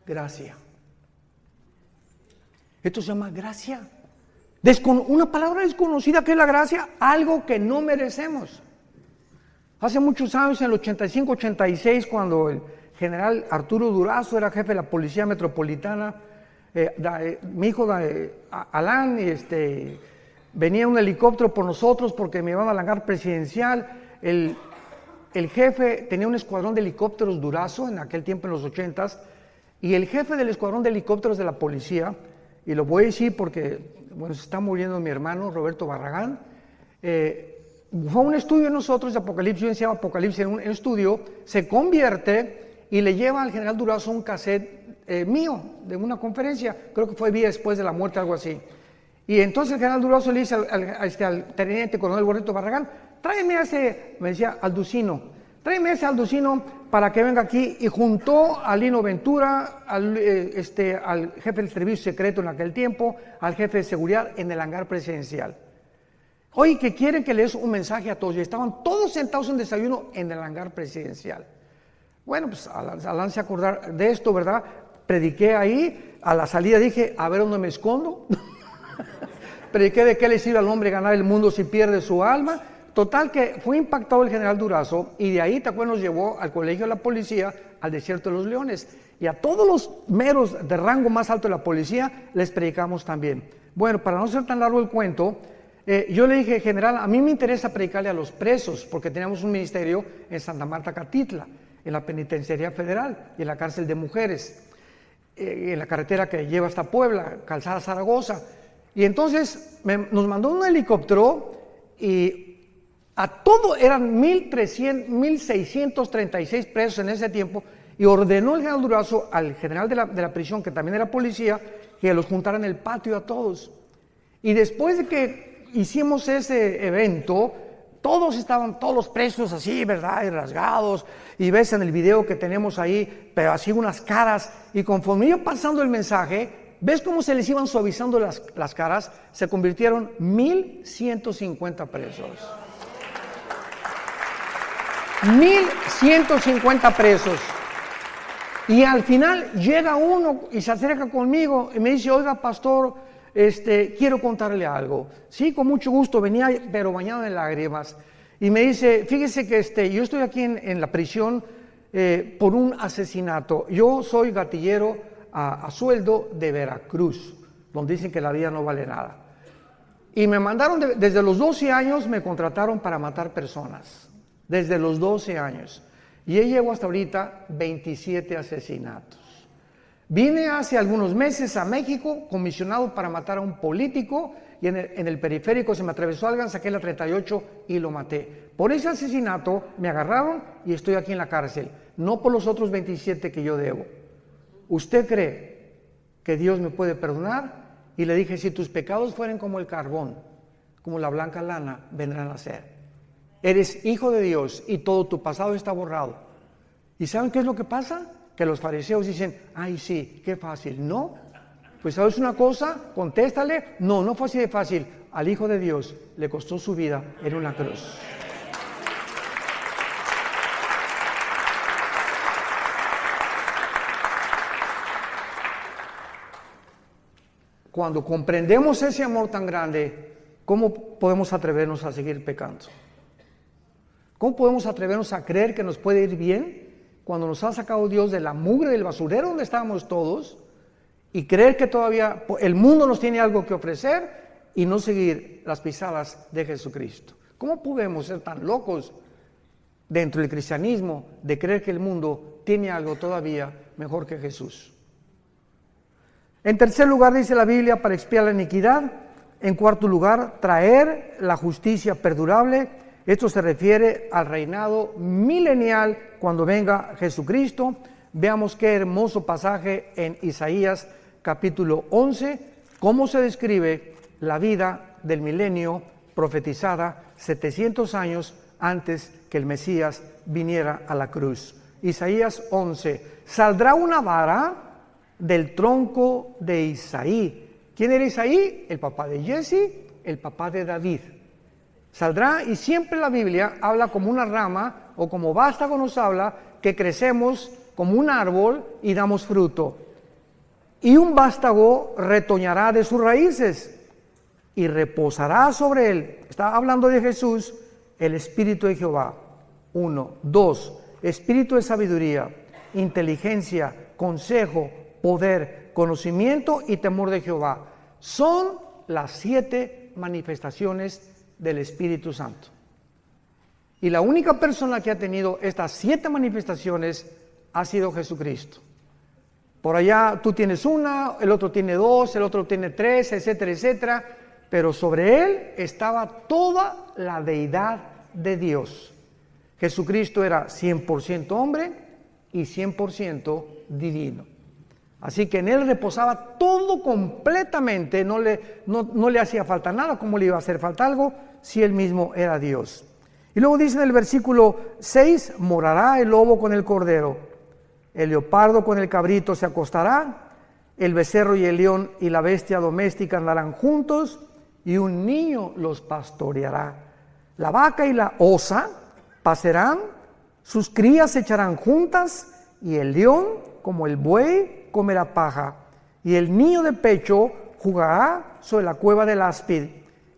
Gracia. Esto se llama gracia. Una palabra desconocida, que es la gracia, algo que no merecemos. Hace muchos años, en el 85-86, cuando el general Arturo Durazo era jefe de la Policía Metropolitana, mi hijo Alan, venía un helicóptero por nosotros porque me iban al hangar presidencial. El jefe tenía un escuadrón de helicópteros Durazo en aquel tiempo, en los 80s, y el jefe del escuadrón de helicópteros de la policía, y lo voy a decir porque se está muriendo mi hermano Roberto Barragán, fue un estudio de nosotros de Apocalipsis, yo enseñaba Apocalipsis en un estudio, se convierte y le lleva al general Durazo un cassette mío de una conferencia, creo que fue días después de la muerte, algo así. Y entonces el general Durazo le dice al teniente coronel Roberto Barragán, tráeme a ese, me decía, Alducino, tráeme a ese Alducino para que venga aquí, y juntó a Lino Ventura, al jefe del servicio secreto en aquel tiempo, al jefe de seguridad en el hangar presidencial. Oye, que quieren que les un mensaje a todos, y estaban todos sentados en desayuno en el hangar presidencial. Bueno, pues al se acordar de esto, ¿verdad? Prediqué ahí, a la salida dije, a ver dónde me escondo. Prediqué de qué le sirve al hombre ganar el mundo si pierde su alma. Total que fue impactado el general Durazo, y de ahí, ¿te acuerdas? Nos llevó al colegio de la policía, al desierto de los leones, y a todos los meros de rango más alto de la policía les predicamos también. Bueno, para no ser tan largo el cuento, yo le dije, general, a mí me interesa predicarle a los presos, porque teníamos un ministerio en Santa Marta, Catitla, en la penitenciaría federal y en la cárcel de mujeres, en la carretera que lleva hasta Puebla, Calzada Zaragoza. Y entonces nos mandó un helicóptero, y a todo eran 1,636 presos en ese tiempo, y ordenó el general Durazo al general de la prisión, que también era policía, que los juntara en el patio a todos. Y después de que hicimos ese evento, todos los presos así, ¿verdad? Y rasgados. Y ves en el video que tenemos ahí, pero así unas caras. Y conforme iba pasando el mensaje, ves cómo se les iban suavizando las caras. Se convirtieron 1,150 presos. 1,150 presos. Y al final llega uno y se acerca conmigo y me dice: oiga, pastor, quiero contarle algo. Sí, con mucho gusto, venía pero bañado en lágrimas. Y me dice: fíjese que yo estoy aquí en la prisión por un asesinato. Yo soy gatillero a sueldo de Veracruz, donde dicen que la vida no vale nada. Y me mandaron, desde los 12 años me contrataron para matar personas. Desde los 12 años. Y yo llevo hasta ahorita 27 asesinatos. Vine hace algunos meses a México, comisionado para matar a un político, y en el periférico se me atravesó alguien, saqué la 38 y lo maté. Por ese asesinato me agarraron y estoy aquí en la cárcel, no por los otros 27 que yo debo. ¿Usted cree que Dios me puede perdonar? Y le dije: si tus pecados fueren como el carbón, como la blanca lana, vendrán a ser. Eres hijo de Dios y todo tu pasado está borrado. ¿Y saben qué es lo que pasa? Que los fariseos dicen: ay, sí, qué fácil. No, pues ¿sabes una cosa? Contéstale: no fue así de fácil. Al Hijo de Dios le costó su vida en una cruz. Cuando comprendemos ese amor tan grande, ¿cómo podemos atrevernos a seguir pecando? ¿Cómo podemos atrevernos a creer que nos puede ir bien cuando nos ha sacado Dios de la mugre del basurero donde estábamos todos, y creer que todavía el mundo nos tiene algo que ofrecer y no seguir las pisadas de Jesucristo? ¿Cómo podemos ser tan locos dentro del cristianismo de creer que el mundo tiene algo todavía mejor que Jesús? En tercer lugar, dice la Biblia, para expiar la iniquidad. En cuarto lugar, traer la justicia perdurable. Esto se refiere al reinado milenial cuando venga Jesucristo. Veamos qué hermoso pasaje en Isaías capítulo 11, cómo se describe la vida del milenio profetizada 700 años antes que el Mesías viniera a la cruz. Isaías 11, saldrá una vara del tronco de Isaí. ¿Quién era Isaí? El papá de Jesse, el papá de David. Saldrá, y siempre la Biblia habla como una rama, o como vástago nos habla, que crecemos como un árbol y damos fruto. Y un vástago retoñará de sus raíces y reposará sobre él. Está hablando de Jesús, el Espíritu de Jehová. 1, 2, Espíritu de sabiduría, inteligencia, consejo, poder, conocimiento y temor de Jehová. Son las 7 manifestaciones del Espíritu Santo. Y la única persona que ha tenido estas 7 manifestaciones ha sido Jesucristo. Por allá tú tienes una, el otro tiene 2, el otro tiene 3, etcétera, etcétera. Pero sobre él estaba toda la deidad de Dios. Jesucristo era 100% hombre y 100% divino. Así que en él reposaba todo completamente, no le hacía falta nada. ¿Cómo le iba a hacer falta algo si él mismo era Dios? Y luego dice en el versículo 6, morará el lobo con el cordero, el leopardo con el cabrito se acostará, el becerro y el león y la bestia doméstica andarán juntos, y un niño los pastoreará. La vaca y la osa pasarán, sus crías se echarán juntas, y el león como el buey comerá paja, y el niño de pecho jugará sobre la cueva del áspid,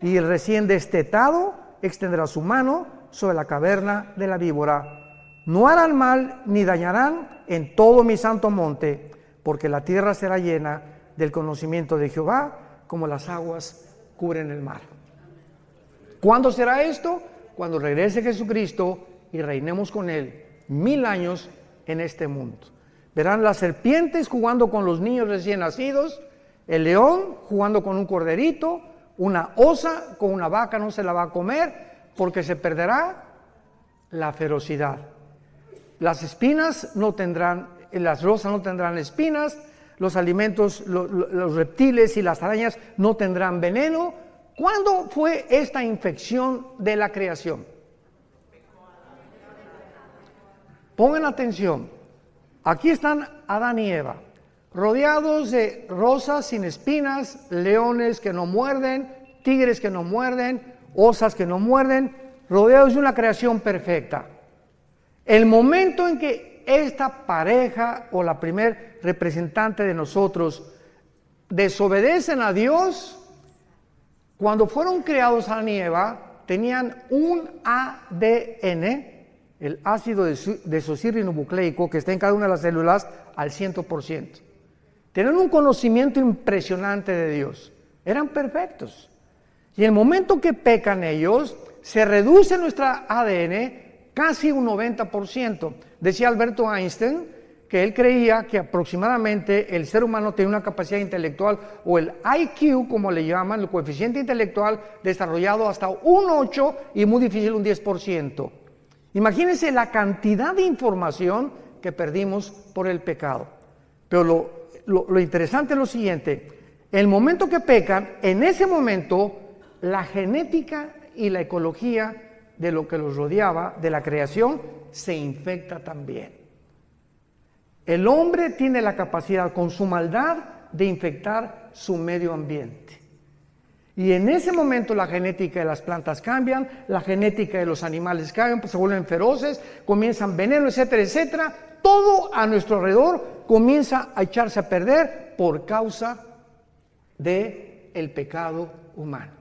y el recién destetado extenderá su mano sobre la caverna de la víbora. No harán mal ni dañarán en todo mi santo monte, porque la tierra será llena del conocimiento de Jehová, como las aguas cubren el mar. ¿Cuándo será esto? Cuando regrese Jesucristo y reinemos con él 1000 años en este mundo. Verán las serpientes jugando con los niños recién nacidos, el león jugando con un corderito, una osa con una vaca no se la va a comer porque se perderá la ferocidad. Las espinas no tendrán, las rosas no tendrán espinas, los alimentos, los reptiles y las arañas no tendrán veneno. ¿Cuándo fue esta infección de la creación? Pongan atención. Aquí están Adán y Eva, rodeados de rosas sin espinas, leones que no muerden, tigres que no muerden, osas que no muerden, rodeados de una creación perfecta. El momento en que esta pareja o la primer representante de nosotros desobedecen a Dios, cuando fueron creados Adán y Eva, tenían un ADN, el ácido desoxirribonucleico, que está en cada una de las células, al 100%. Tenían un conocimiento impresionante de Dios. Eran perfectos. Y en el momento que pecan ellos, se reduce nuestra ADN casi un 90%. Decía Alberto Einstein que él creía que aproximadamente el ser humano tiene una capacidad intelectual, o el IQ, como le llaman, el coeficiente intelectual, desarrollado hasta un 8 y muy difícil un 10%. Imagínense la cantidad de información que perdimos por el pecado. Pero lo interesante es lo siguiente: el momento que pecan, en ese momento la genética y la ecología de lo que los rodeaba, de la creación, se infecta también. El hombre tiene la capacidad, con su maldad, de infectar su medio ambiente. Y en ese momento la genética de las plantas cambian, la genética de los animales cambian, pues se vuelven feroces, comienzan veneno, etcétera, etcétera. Todo a nuestro alrededor comienza a echarse a perder por causa del pecado humano.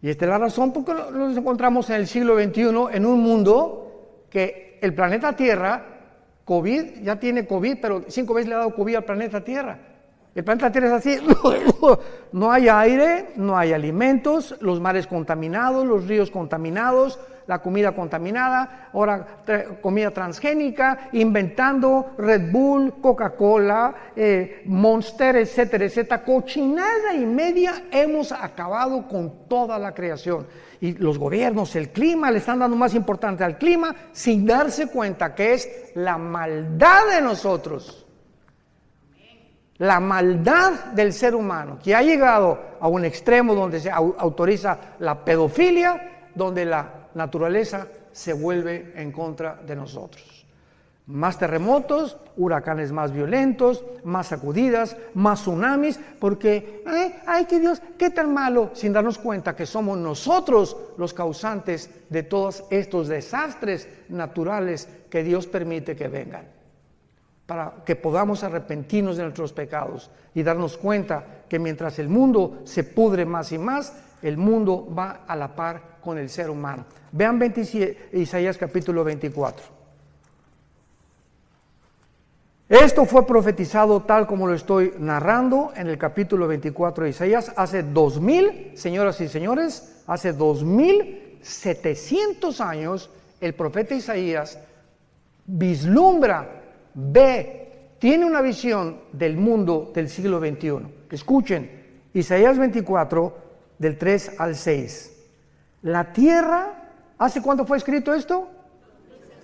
Y esta es la razón por la que nos encontramos en el siglo XXI en un mundo que el planeta Tierra, COVID, ya tiene COVID, pero 5 veces le ha dado COVID al planeta Tierra. El planeta Tierra es así, no hay aire, no hay alimentos, los mares contaminados, los ríos contaminados, la comida contaminada, ahora comida transgénica, inventando Red Bull, Coca-Cola, Monster, etcétera, etcétera. Cochinada y media hemos acabado con toda la creación. Y los gobiernos, el clima, le están dando más importancia al clima sin darse cuenta que es la maldad de nosotros. La maldad del ser humano, que ha llegado a un extremo donde se autoriza la pedofilia, donde la naturaleza se vuelve en contra de nosotros. Más terremotos, huracanes más violentos, más sacudidas, más tsunamis, porque, ay, que Dios, qué tan malo, sin darnos cuenta que somos nosotros los causantes de todos estos desastres naturales que Dios permite que vengan, para que podamos arrepentirnos de nuestros pecados y darnos cuenta que mientras el mundo se pudre más y más, el mundo va a la par con el ser humano. Vean Isaías capítulo 24. Esto fue profetizado tal como lo estoy narrando en el capítulo 24 de Isaías, hace 2000, señoras y señores, hace 2700 años, el profeta Isaías vislumbra, ve, tiene una visión del mundo del siglo XXI. Escuchen, Isaías 24, del 3 al 6. La tierra, ¿hace cuánto fue escrito esto?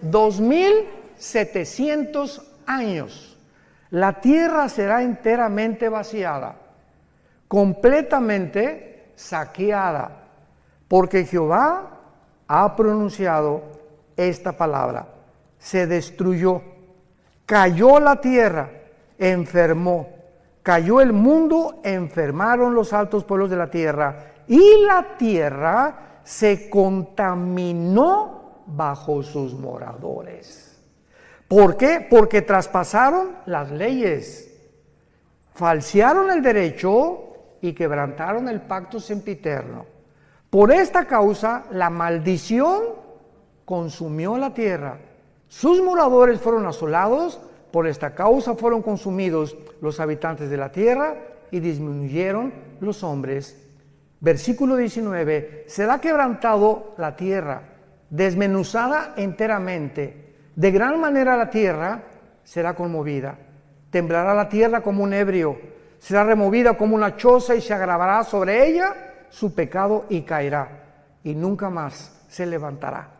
2700 años. La tierra será enteramente vaciada, completamente saqueada, porque Jehová ha pronunciado esta palabra. Se destruyó, cayó la tierra, enfermó, cayó el mundo, enfermaron los altos pueblos de la tierra, y la tierra se contaminó bajo sus moradores. ¿Por qué? Porque traspasaron las leyes, falsearon el derecho y quebrantaron el pacto sempiterno. Por esta causa, la maldición consumió la tierra. Sus moradores fueron asolados, por esta causa fueron consumidos los habitantes de la tierra y disminuyeron los hombres. Versículo 19, será quebrantado la tierra, desmenuzada enteramente. De gran manera la tierra será conmovida. Temblará la tierra como un ebrio, será removida como una choza y se agravará sobre ella su pecado y caerá, y nunca más se levantará.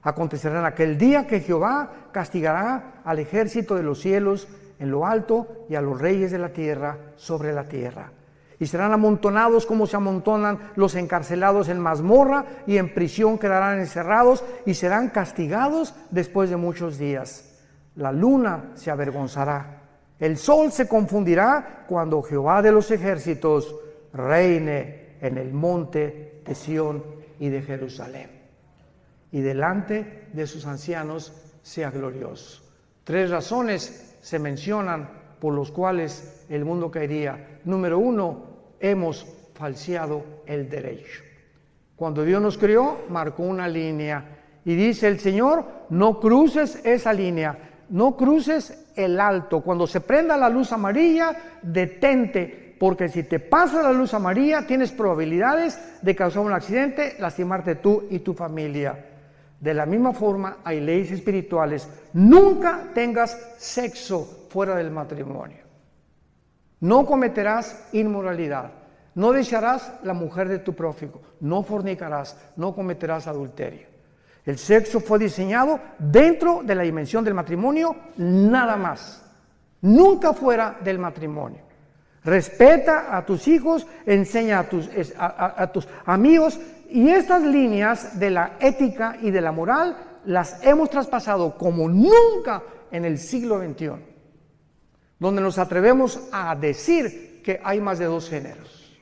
Acontecerá en aquel día que Jehová castigará al ejército de los cielos en lo alto y a los reyes de la tierra sobre la tierra. Y serán amontonados como se amontonan los encarcelados en mazmorra, y en prisión quedarán encerrados y serán castigados después de muchos días. La luna se avergonzará, el sol se confundirá cuando Jehová de los ejércitos reine en el monte de Sión y de Jerusalén, y delante de sus ancianos sea glorioso. 3 razones se mencionan por los cuales el mundo caería. Número 1, hemos falseado el derecho. Cuando Dios nos creó, marcó una línea y dice el Señor: no cruces esa línea, no cruces el alto. Cuando se prenda la luz amarilla, detente, porque si te pasa la luz amarilla, tienes probabilidades de causar un accidente, lastimarte tú y tu familia. De la misma forma, hay leyes espirituales. Nunca tengas sexo fuera del matrimonio. No cometerás inmoralidad. No desearás la mujer de tu prójimo. No fornicarás. No cometerás adulterio. El sexo fue diseñado dentro de la dimensión del matrimonio, nada más. Nunca fuera del matrimonio. Respeta a tus hijos, enseña a tus amigos. Y estas líneas de la ética y de la moral las hemos traspasado como nunca en el siglo XXI, donde nos atrevemos a decir que hay más de 2 géneros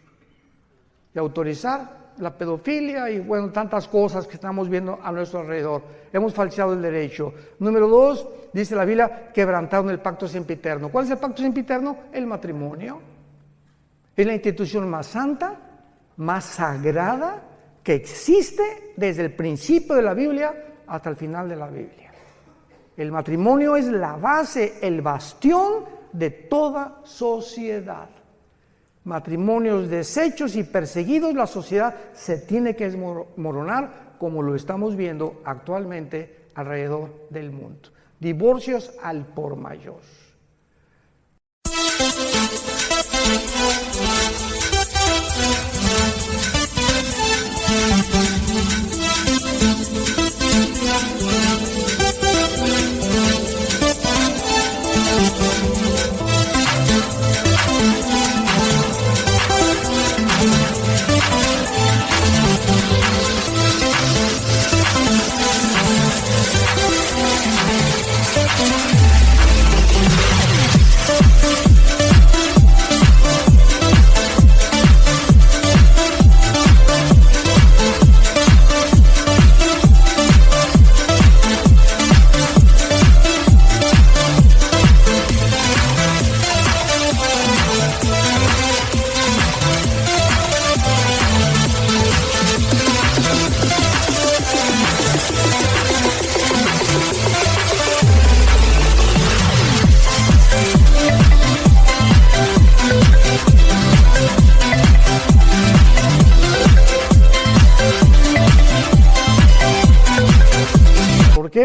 y autorizar la pedofilia y bueno, tantas cosas que estamos viendo a nuestro alrededor. Hemos falseado el derecho. Número 2, dice la Biblia, quebrantaron el pacto sempiterno. ¿Cuál es el pacto sempiterno? El matrimonio. Es la institución más santa, más sagrada que existe desde el principio de la Biblia hasta el final de la Biblia. El matrimonio es la base, el bastión de toda sociedad. Matrimonios deshechos y perseguidos, la sociedad se tiene que desmoronar, como lo estamos viendo actualmente alrededor del mundo. Divorcios al por mayor.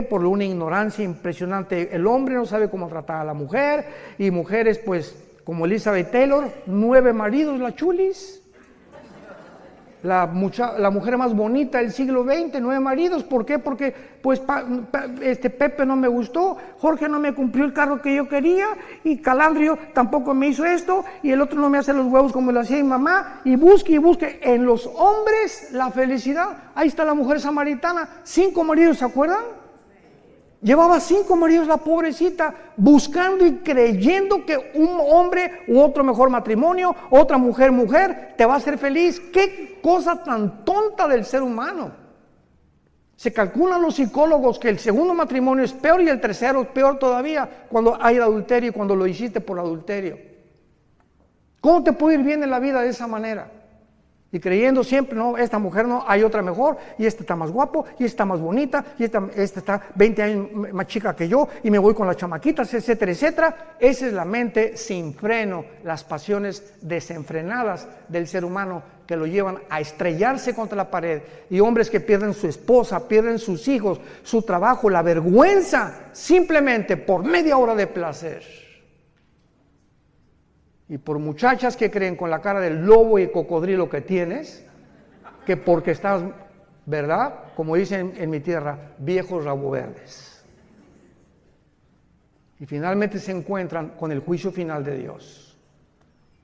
Por una ignorancia impresionante. El hombre no sabe cómo tratar a la mujer, y mujeres pues como Elizabeth Taylor, 9 maridos la chulis. La mujer más bonita del siglo XX, 9 maridos. ¿Por qué? Porque pues Pepe no me gustó, Jorge no me cumplió el cargo que yo quería, y Calandrio tampoco me hizo esto, y el otro no me hace los huevos como lo hacía mi mamá, y busque en los hombres la felicidad. Ahí está la mujer samaritana, 5 maridos, ¿se acuerdan? Llevaba 5 maridos la pobrecita, buscando y creyendo que un hombre u otro mejor matrimonio, otra mujer, te va a hacer feliz. ¡Qué cosa tan tonta del ser humano! Se calculan los psicólogos que el segundo matrimonio es peor y el tercero es peor todavía cuando hay adulterio y cuando lo hiciste por adulterio. ¿Cómo te puede ir bien en la vida de esa manera? Y creyendo siempre, no, esta mujer no, hay otra mejor, y este está más guapo, y esta está más bonita, y esta está 20 años más chica que yo, y me voy con las chamaquitas, etcétera, etcétera. Esa es la mente sin freno, las pasiones desenfrenadas del ser humano que lo llevan a estrellarse contra la pared. Y hombres que pierden su esposa, pierden sus hijos, su trabajo, la vergüenza, simplemente por media hora de placer. Y por muchachas que creen con la cara del lobo y cocodrilo que tienes, que porque estás, ¿verdad? Como dicen en mi tierra, viejos rabo verdes. y finalmente se encuentran con el juicio final de Dios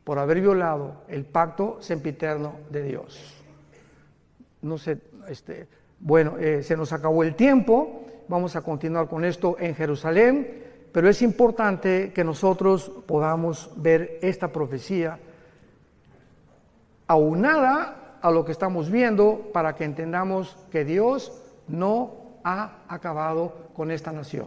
por haber violado el pacto sempiterno de Dios. No sé, se nos acabó el tiempo, vamos a continuar con esto en Jerusalén, pero es importante que nosotros podamos ver esta profecía aunada a lo que estamos viendo para que entendamos que Dios no ha acabado con esta nación.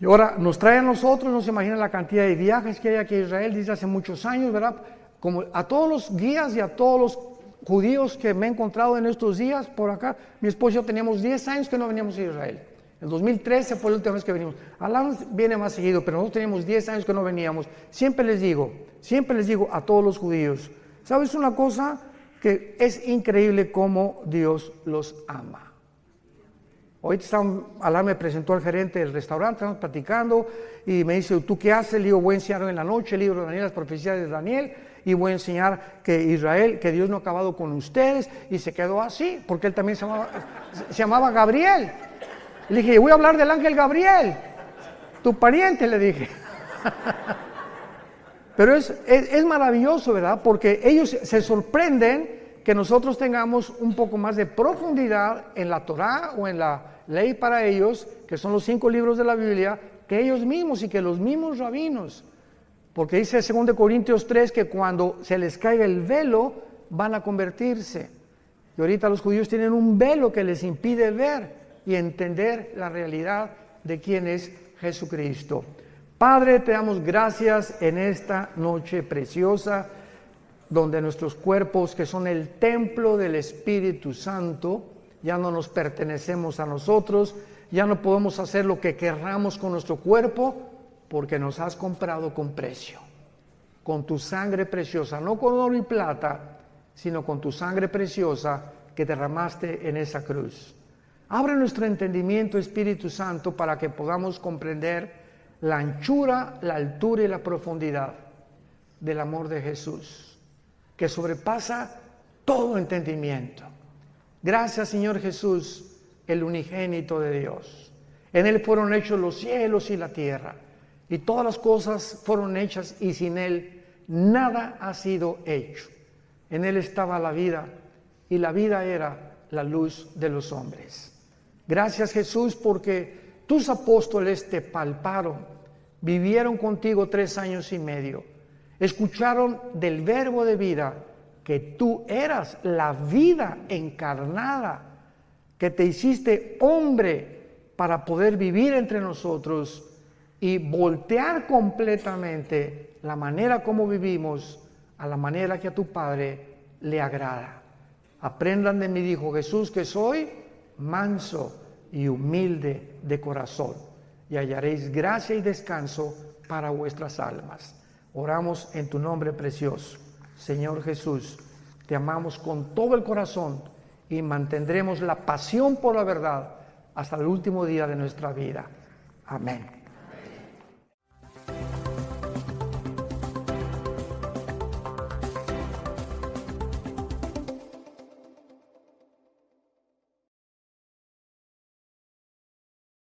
Y ahora nos trae a nosotros, no se imaginan la cantidad de viajes que hay aquí a Israel desde hace muchos años, ¿verdad? Como a todos los guías y a todos los judíos que me he encontrado en estos días por acá, mi esposo y yo teníamos 10 años que no veníamos a Israel. En 2013 fue la última vez que venimos. Alán viene más seguido, pero nosotros teníamos 10 años que no veníamos. Siempre les digo a todos los judíos, ¿sabes una cosa? Que es increíble cómo Dios los ama. Hoy Alán me presentó al gerente del restaurante, estamos platicando y me dice, ¿tú qué haces? Le digo, voy a enseñar en la noche el libro de Daniel, las profecías de Daniel, y voy a enseñar que Israel, que Dios no ha acabado con ustedes, y se quedó así, porque él también se llamaba Gabriel. Le dije, voy a hablar del ángel Gabriel, tu pariente, le dije. Pero es maravilloso, ¿verdad? Porque ellos se sorprenden que nosotros tengamos un poco más de profundidad en la Torá o en la ley para ellos, que son los 5 libros de la Biblia, que ellos mismos y que los mismos rabinos. Porque dice 2 Corintios 3 que cuando se les caiga el velo van a convertirse. Y ahorita los judíos tienen un velo que les impide ver y entender la realidad de quién es Jesucristo. Padre, te damos gracias en esta noche preciosa, donde nuestros cuerpos, que son el templo del Espíritu Santo, ya no nos pertenecemos a nosotros, ya no podemos hacer lo que querramos con nuestro cuerpo, porque nos has comprado con precio, con tu sangre preciosa, no con oro y plata, sino con tu sangre preciosa que derramaste en esa cruz. Abre nuestro entendimiento, Espíritu Santo, para que podamos comprender la anchura, la altura y la profundidad del amor de Jesús, que sobrepasa todo entendimiento. Gracias, Señor Jesús, el unigénito de Dios. En Él fueron hechos los cielos y la tierra, y todas las cosas fueron hechas, y sin Él nada ha sido hecho. En Él estaba la vida, y la vida era la luz de los hombres. Gracias, Jesús, porque tus apóstoles te palparon, vivieron contigo 3 años y medio, escucharon del verbo de vida, que tú eras la vida encarnada, que te hiciste hombre para poder vivir entre nosotros y voltear completamente la manera como vivimos a la manera que a tu Padre le agrada. Aprendan de mí, dijo Jesús, que soy manso y humilde de corazón, y hallaréis gracia y descanso para vuestras almas. Oramos en tu nombre precioso. Señor Jesús, te amamos con todo el corazón y mantendremos la pasión por la verdad hasta el último día de nuestra vida. Amén.